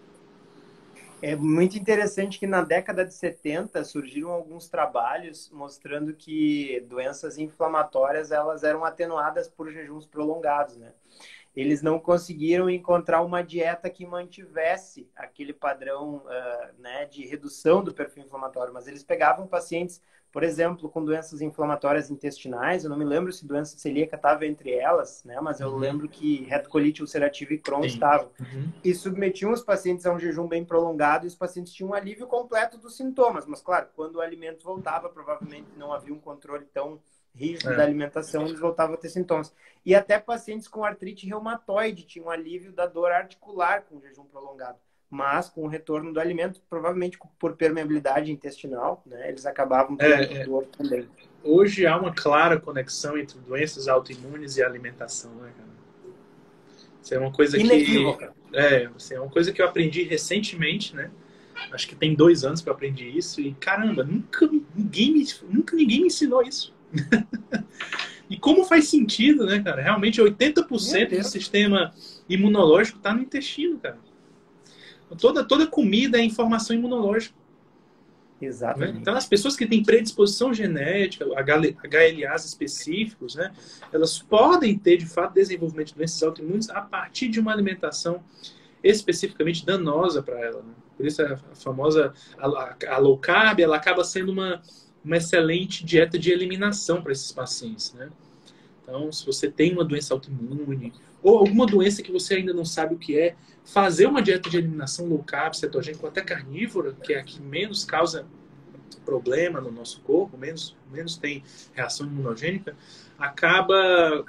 É muito interessante que na década de 70 surgiram alguns trabalhos mostrando que doenças inflamatórias elas eram atenuadas por jejuns prolongados, né? Eles não conseguiram encontrar uma dieta que mantivesse aquele padrão né, de redução do perfil inflamatório, mas eles pegavam pacientes, por exemplo, com doenças inflamatórias intestinais, eu não me lembro se doença celíaca estava entre elas, né, mas eu lembro que retocolite ulcerativa e Crohn estavam, e submetiam os pacientes a um jejum bem prolongado e os pacientes tinham um alívio completo dos sintomas, mas claro, quando o alimento voltava, provavelmente não havia um controle tão rígido da alimentação, eles voltavam a ter sintomas. E até pacientes com artrite reumatoide tinham alívio da dor articular com jejum prolongado. Mas com o retorno do alimento, provavelmente por permeabilidade intestinal, né, eles acabavam tendo dor também. Hoje há uma clara conexão entre doenças autoimunes e alimentação, né, cara? Isso é uma coisa inequívoca. Assim, é uma coisa que eu aprendi recentemente, né? Acho que tem 2 anos que eu aprendi isso e caramba, nunca ninguém me ensinou isso. E como faz sentido, né, cara? Realmente 80% do sistema imunológico está no intestino, cara. Toda comida é informação imunológica. Exatamente. Né? Então, as pessoas que têm predisposição genética, HLAs específicos, né, elas podem ter, de fato, desenvolvimento de doenças autoimunes a partir de uma alimentação especificamente danosa para ela. Né? Por isso, a famosa a low carb, ela acaba sendo uma excelente dieta de eliminação para esses pacientes. Né? Então, se você tem uma doença autoimune ou alguma doença que você ainda não sabe o que é, fazer uma dieta de eliminação low carb, cetogênica ou até carnívora, que é a que menos causa problema no nosso corpo, menos tem reação imunogênica, acaba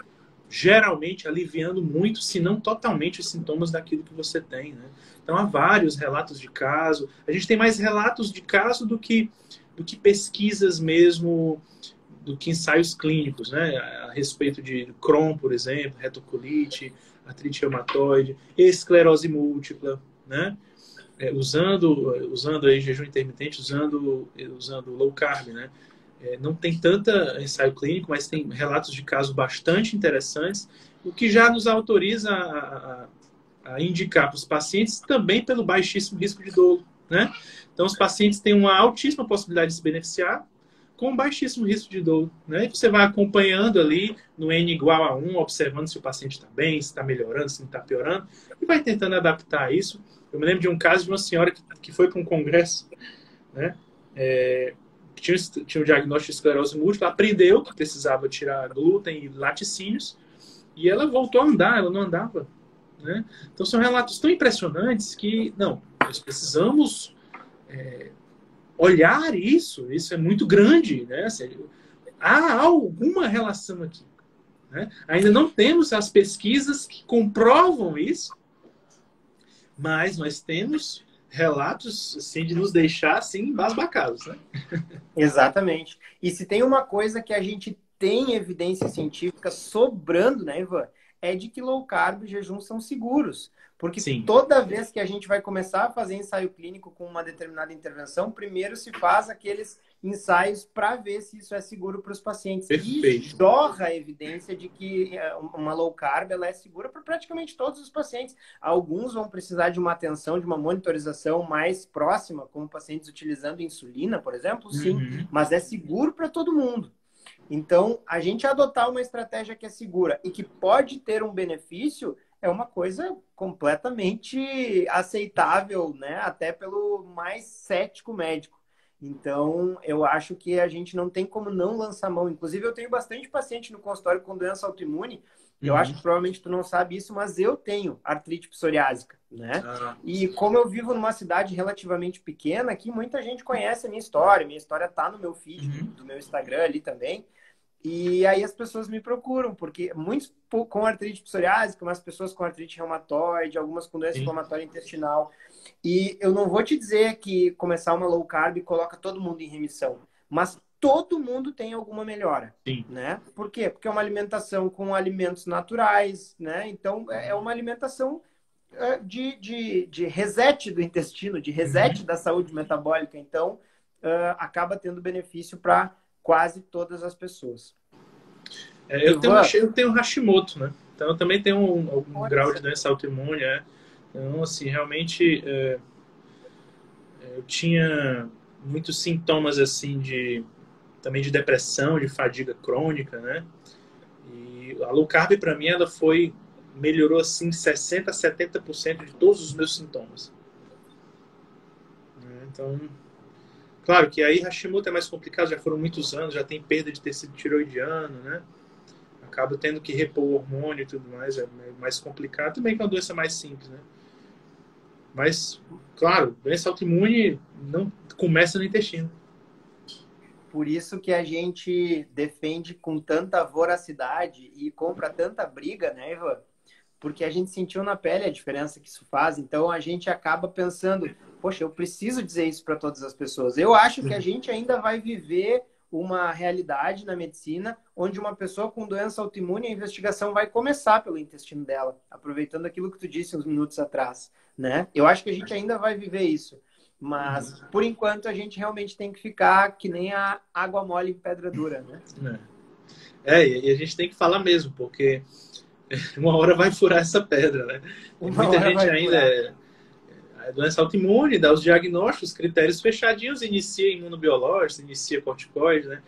geralmente aliviando muito, se não totalmente, os sintomas daquilo que você tem. Né? Então, há vários relatos de caso. A gente tem mais relatos de caso do que pesquisas mesmo, do que ensaios clínicos, né? A respeito de Crohn, por exemplo, retocolite, artrite reumatoide, esclerose múltipla, né? Usando aí jejum intermitente, usando low carb, né? Não tem tanta ensaio clínico, mas tem relatos de casos bastante interessantes, o que já nos autoriza a indicar para os pacientes também pelo baixíssimo risco de dolo, né? Então, os pacientes têm uma altíssima possibilidade de se beneficiar com baixíssimo risco de dor. Né? E você vai acompanhando ali no N igual a 1, observando se o paciente está bem, se está melhorando, se não está piorando, e vai tentando adaptar isso. Eu me lembro de um caso de uma senhora que foi para um congresso, né? Tinha o diagnóstico de esclerose múltipla, aprendeu que precisava tirar glúten e laticínios, e ela voltou a andar, ela não andava. Né? Então, são relatos tão impressionantes que, não, nós precisamos olhar isso é muito grande, né? Há alguma relação aqui. Né? Ainda não temos as pesquisas que comprovam isso, mas nós temos relatos assim, de nos deixar assim, embasbacados. Né? Exatamente. E se tem uma coisa que a gente tem evidência científica sobrando, né, Ivan? É de que low carb e jejum são seguros. Porque Sim. Toda vez que a gente vai começar a fazer ensaio clínico com uma determinada intervenção, primeiro se faz aqueles ensaios para ver se isso é seguro para os pacientes. Perfeito. E jorra a evidência de que uma low carb ela é segura para praticamente todos os pacientes. Alguns vão precisar de uma atenção, de uma monitorização mais próxima, como pacientes utilizando insulina, por exemplo, sim, mas é seguro para todo mundo. Então, a gente adotar uma estratégia que é segura e que pode ter um benefício é uma coisa completamente aceitável, né? Até pelo mais cético médico. Então, eu acho que a gente não tem como não lançar mão. Inclusive, eu tenho bastante paciente no consultório com doença autoimune Eu acho que provavelmente tu não sabe isso, mas eu tenho artrite psoriásica, né? Ah, E como eu vivo numa cidade relativamente pequena, aqui muita gente conhece a minha história. Minha história tá no meu feed uhum, do meu Instagram ali também. E aí as pessoas me procuram, porque muitos com artrite psoriásica, umas pessoas com artrite reumatoide, algumas com doença sim, inflamatória intestinal. E eu não vou te dizer que começar uma low carb coloca todo mundo em remissão, mas todo mundo tem alguma melhora, sim. né? Por quê? Porque é uma alimentação com alimentos naturais, né? Então é uma alimentação de reset do intestino, de reset Uhum. da saúde metabólica. Então acaba tendo benefício para quase todas as pessoas. Ivan, Eu tenho Hashimoto, né? Então eu também tenho algum olha, grau de doença autoimune, né? Então, assim, realmente eu tinha muitos sintomas, assim, também de depressão, de fadiga crônica, né? E a low carb, para mim, melhorou, assim, 60% a 70% de todos os meus sintomas. Né? Então, claro que aí Hashimoto é mais complicado, já foram muitos anos, já tem perda de tecido tiroidiano, né? Acaba tendo que repor o hormônio e tudo mais, é mais complicado. Também que é uma doença mais simples, né? Mas, claro, doença autoimune não começa no intestino. por isso que a gente defende com tanta voracidade e compra tanta briga, né, Ivan? Porque a gente sentiu na pele a diferença que isso faz. Então a gente acaba pensando, poxa, eu preciso dizer isso para todas as pessoas. Eu acho que a gente ainda vai viver uma realidade na medicina onde uma pessoa com doença autoimune, a investigação vai começar pelo intestino dela, aproveitando aquilo que tu disse uns minutos atrás, né? Eu acho que a gente ainda vai viver isso. Mas, por enquanto, a gente realmente tem que ficar que nem a água mole em pedra dura, né? E a gente tem que falar mesmo, porque uma hora vai furar essa pedra, né? Tem Uma muita hora gente vai ainda. furar. A doença autoimune, dá os diagnósticos, critérios fechadinhos, inicia imunobiológicos, inicia corticoide, né?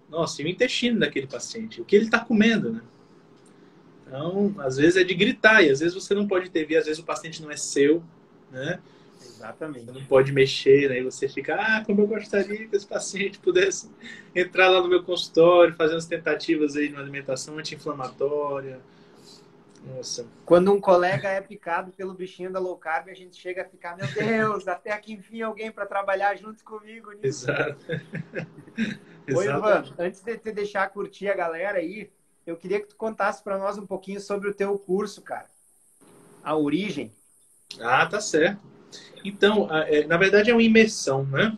Nossa, e o intestino daquele paciente? O que ele está comendo, né? Então, às vezes é de gritar, e às vezes você não pode intervir, às vezes o paciente não é seu, né? Você não Exatamente. pode mexer, né? E você fica, como eu gostaria que esse paciente pudesse entrar lá no meu consultório, fazer umas tentativas aí de uma alimentação anti-inflamatória. Nossa. Quando um colega é picado pelo bichinho da low carb, a gente chega a ficar, meu Deus, até que enfim alguém para trabalhar junto comigo nisso. Exato. Oi, Ivan, Exatamente. antes de te deixar curtir a galera aí, eu queria que tu contasse para nós um pouquinho sobre o teu curso, cara. A origem. Ah, tá certo. Então, na verdade é uma imersão, né?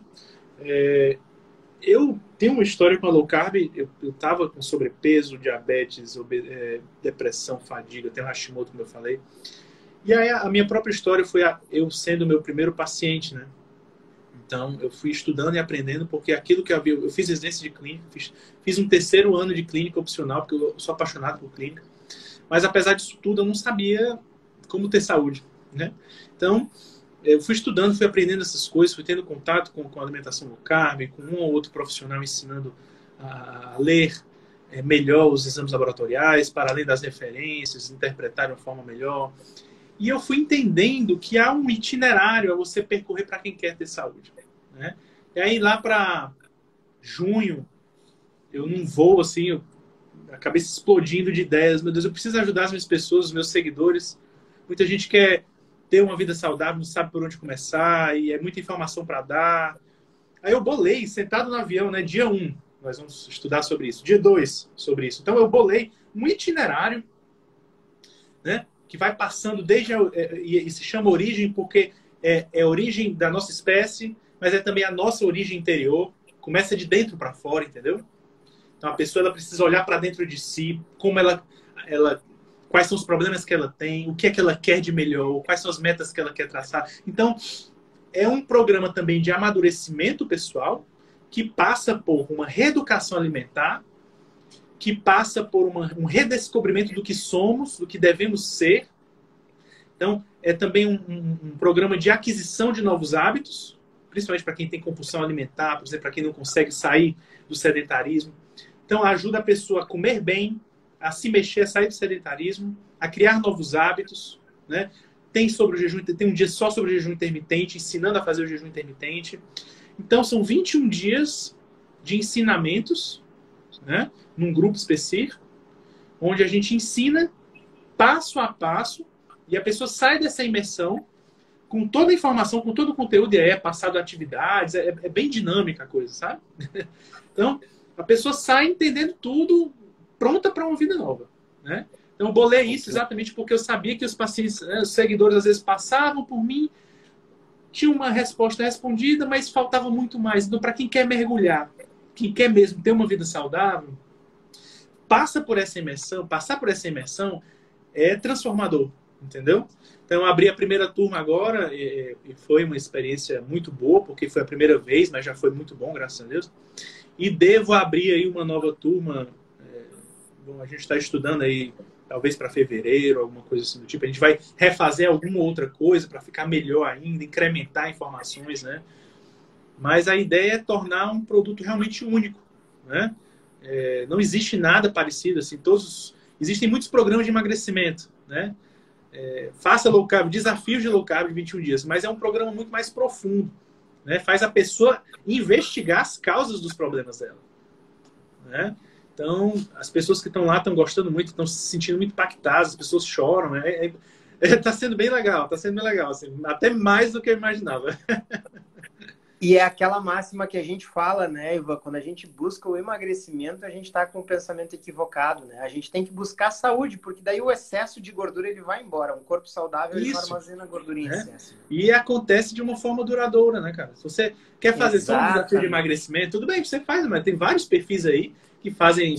É, eu tenho uma história com a low carb, eu estava com sobrepeso, diabetes, depressão, fadiga, tenho Hashimoto, como eu falei. E aí a minha própria história foi eu sendo o meu primeiro paciente, né? Então, eu fui estudando e aprendendo, porque aquilo que eu fiz residência de clínica, fiz um terceiro ano de clínica opcional, porque eu sou apaixonado por clínica. Mas, apesar disso tudo, eu não sabia como ter saúde, né? Então, eu fui estudando, fui aprendendo essas coisas, fui tendo contato com a alimentação low carb, com um ou outro profissional ensinando a ler melhor os exames laboratoriais, para além das referências, interpretar de uma forma melhor. E eu fui entendendo que há um itinerário a você percorrer para quem quer ter saúde, né? E aí, lá para junho, eu num voo assim, a cabeça explodindo de ideias. Meu Deus, eu preciso ajudar as minhas pessoas, os meus seguidores. Muita gente quer ter uma vida saudável, não sabe por onde começar, e é muita informação para dar. Aí eu bolei, sentado no avião, né? Dia 1, nós vamos estudar sobre isso. Dia 2, sobre isso. Então eu bolei um itinerário, né? Que vai passando desde e se chama origem porque é a origem da nossa espécie, mas é também a nossa origem interior. Começa de dentro para fora, entendeu? Então a pessoa ela precisa olhar para dentro de si, como ela, quais são os problemas que ela tem, o que é que ela quer de melhor, quais são as metas que ela quer traçar. Então é um programa também de amadurecimento pessoal que passa por uma reeducação alimentar, que passa por um redescobrimento do que somos, do que devemos ser. Então é também um programa de aquisição de novos hábitos, principalmente para quem tem compulsão alimentar, por exemplo, para quem não consegue sair do sedentarismo. Então, ajuda a pessoa a comer bem, a se mexer, a sair do sedentarismo, a criar novos hábitos, né? Tem sobre o jejum, tem um dia só sobre o jejum intermitente, ensinando a fazer o jejum intermitente. Então, são 21 dias de ensinamentos, né? Num grupo específico, onde a gente ensina passo a passo e a pessoa sai dessa imersão com toda a informação, com todo o conteúdo, e aí é passado atividades, é bem dinâmica a coisa, sabe? Então, a pessoa sai entendendo tudo, pronta para uma vida nova, né? Então, eu bolei isso exatamente porque eu sabia que os pacientes, né, os seguidores, às vezes passavam por mim, tinha uma resposta respondida, mas faltava muito mais. Então, para quem quer mergulhar, quem quer mesmo ter uma vida saudável, passar por essa imersão é transformador, entendeu? Então, eu abri a primeira turma agora e foi uma experiência muito boa, porque foi a primeira vez, mas já foi muito bom, graças a Deus. E devo abrir aí uma nova turma. Bom, a gente está estudando aí, talvez para fevereiro, alguma coisa assim do tipo. A gente vai refazer alguma outra coisa para ficar melhor ainda, incrementar informações, né? Mas a ideia é tornar um produto realmente único, né? Não existe nada parecido, assim, existem muitos programas de emagrecimento, né? Faça low carb, desafios de low carb de 21 dias, mas é um programa muito mais profundo, né? Faz a pessoa investigar as causas dos problemas dela, né? Então, as pessoas que estão lá estão gostando muito, estão se sentindo muito impactadas, as pessoas choram, né? Tá sendo bem legal, assim, até mais do que eu imaginava. E é aquela máxima que a gente fala, né, Ivan? Quando a gente busca o emagrecimento, a gente está com o pensamento equivocado, né? A gente tem que buscar saúde, porque daí o excesso de gordura ele vai embora. Um corpo saudável ele não armazena gordura em excesso. E acontece de uma forma duradoura, né, cara? Se você quer fazer só um desafio de emagrecimento, tudo bem, você faz, mas tem vários perfis aí que fazem.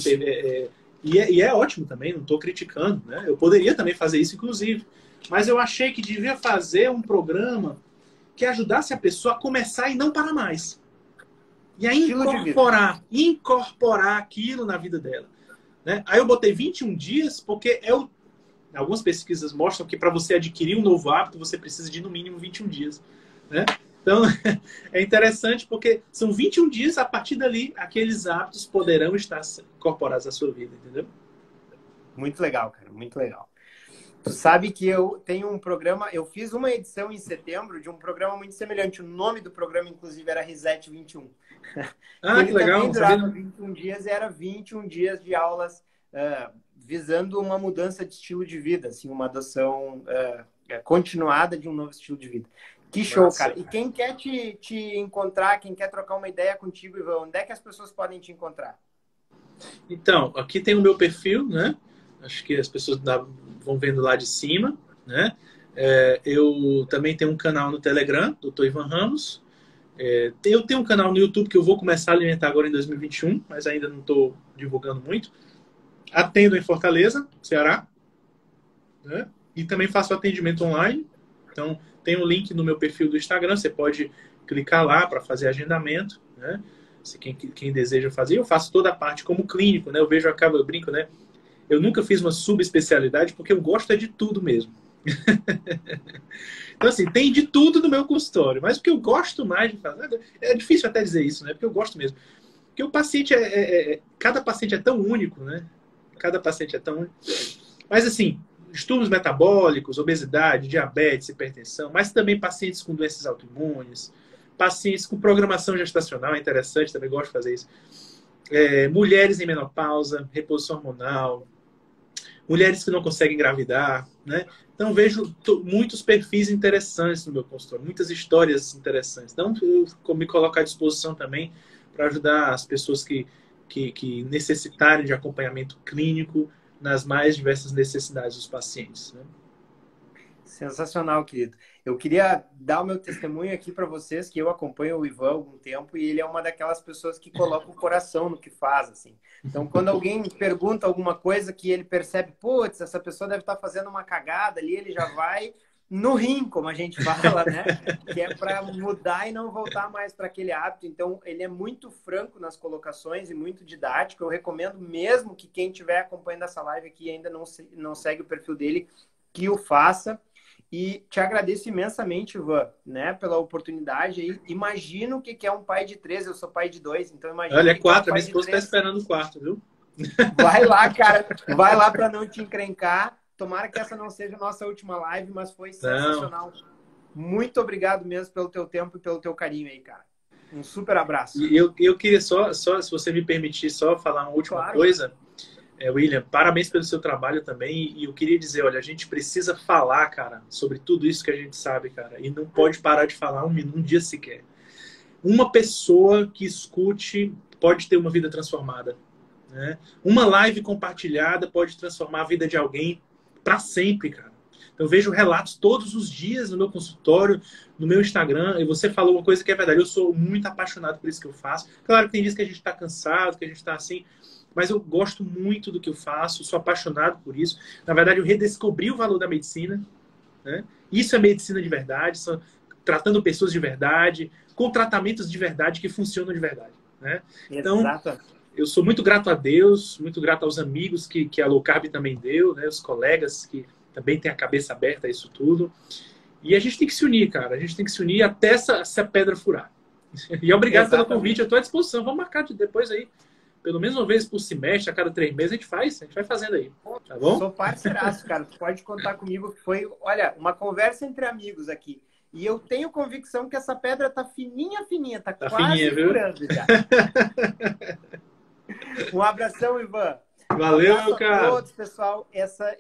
E é ótimo também, não estou criticando, né? Eu poderia também fazer isso, inclusive. Mas eu achei que devia fazer um programa que ajudasse a pessoa a começar e não parar mais. E a incorporar aquilo na vida dela, né? Aí eu botei 21 dias, porque algumas pesquisas mostram que para você adquirir um novo hábito, você precisa de no mínimo 21 dias, né? Então, é interessante porque são 21 dias, a partir dali, aqueles hábitos poderão estar incorporados à sua vida, entendeu? Muito legal, cara, muito legal. Tu sabe que eu tenho um programa, eu fiz uma edição em setembro de um programa muito semelhante. O nome do programa, inclusive, era Reset 21. Ah, que legal. Também durava 21 dias e era 21 dias de aulas visando uma mudança de estilo de vida, assim, uma adoção continuada de um novo estilo de vida. Que show, nossa, cara. E quem quer te encontrar, quem quer trocar uma ideia contigo, Ivan, onde é que as pessoas podem te encontrar? Então, aqui tem o meu perfil, né? Acho que as pessoas vão vendo lá de cima, né? Eu também tenho um canal no Telegram, Dr. Ivan Ramos. Eu tenho um canal no YouTube que eu vou começar a alimentar agora em 2021, mas ainda não estou divulgando muito. Atendo em Fortaleza, Ceará, né? E também faço atendimento online. Então, tem um link no meu perfil do Instagram, você pode clicar lá para fazer agendamento, né? Se quem deseja fazer. Eu faço toda a parte como clínico, né? Eu brinco, né? Eu nunca fiz uma subespecialidade porque eu gosto de tudo mesmo. Então, assim, tem de tudo no meu consultório, mas o que eu gosto mais de fazer, é difícil até dizer isso, né? Porque eu gosto mesmo. Porque o paciente cada paciente é tão único, né? Cada paciente é tão único. Mas, assim, distúrbios metabólicos, obesidade, diabetes, hipertensão, mas também pacientes com doenças autoimunes, pacientes com programação gestacional, é interessante, também gosto de fazer isso. Mulheres em menopausa, reposição hormonal, mulheres que não conseguem engravidar, né? Então, vejo muitos perfis interessantes no meu consultório, muitas histórias interessantes. Então, eu me coloco à disposição também para ajudar as pessoas que necessitarem de acompanhamento clínico nas mais diversas necessidades dos pacientes, né? Sensacional, querido. Eu queria dar o meu testemunho aqui para vocês, que eu acompanho o Ivan há algum tempo e ele é uma daquelas pessoas que coloca o coração no que faz, assim. Então, quando alguém pergunta alguma coisa que ele percebe, putz, essa pessoa deve estar fazendo uma cagada ali, ele já vai no rim, como a gente fala, né? Que é para mudar e não voltar mais para aquele hábito. Então, ele é muito franco nas colocações e muito didático. Eu recomendo mesmo que quem estiver acompanhando essa live aqui e ainda não segue o perfil dele, que o faça. E te agradeço imensamente, Ivan, né, pela oportunidade aí. Imagino o que é um pai de 3, eu sou pai de 2, então imagina. Olha, é 4, a minha esposa está esperando o 4, viu? Vai lá, cara. Vai lá para não te encrencar. Tomara que essa não seja a nossa última live, mas foi sensacional. Não. Muito obrigado mesmo pelo teu tempo e pelo teu carinho aí, cara. Um super abraço. E eu queria só, se você me permitir, só falar uma última coisa. William, parabéns pelo seu trabalho também. E eu queria dizer, olha, a gente precisa falar, cara, sobre tudo isso que a gente sabe, cara. E não pode parar de falar um dia sequer. Uma pessoa que escute pode ter uma vida transformada, né? Uma live compartilhada pode transformar a vida de alguém para sempre, cara. Eu vejo relatos todos os dias no meu consultório, no meu Instagram, e você falou uma coisa que é verdade. Eu sou muito apaixonado por isso que eu faço. Claro que tem dias que a gente está cansado, que a gente está assim, mas eu gosto muito do que eu faço, sou apaixonado por isso. Na verdade, eu redescobri o valor da medicina, né? Isso é medicina de verdade, tratando pessoas de verdade, com tratamentos de verdade que funcionam de verdade, né? Então, Exato. eu sou muito grato a Deus, muito grato aos amigos que a Low Carb também deu, né? Os colegas que também têm a cabeça aberta a isso tudo. E a gente tem que se unir, cara. A gente tem que se unir até essa pedra furar. E obrigado pelo convite. Eu estou à disposição. Vamos marcar depois aí. Pelo menos uma vez por semestre, a cada 3 meses, a gente vai fazendo aí. Tá bom? Sou parceiraço, cara. Tu pode contar comigo que foi, olha, uma conversa entre amigos aqui. E eu tenho convicção que essa pedra tá fininha, fininha, tá quase fininha, furando já. Um abração, Ivan. Valeu, Um cara. A todos, pessoal. Essa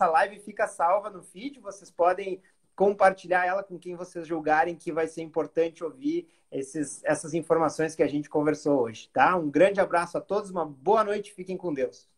live fica salva no feed. Vocês podem compartilhar ela com quem vocês julgarem que vai ser importante ouvir essas informações que a gente conversou hoje, tá? Um grande abraço a todos, uma boa noite, fiquem com Deus.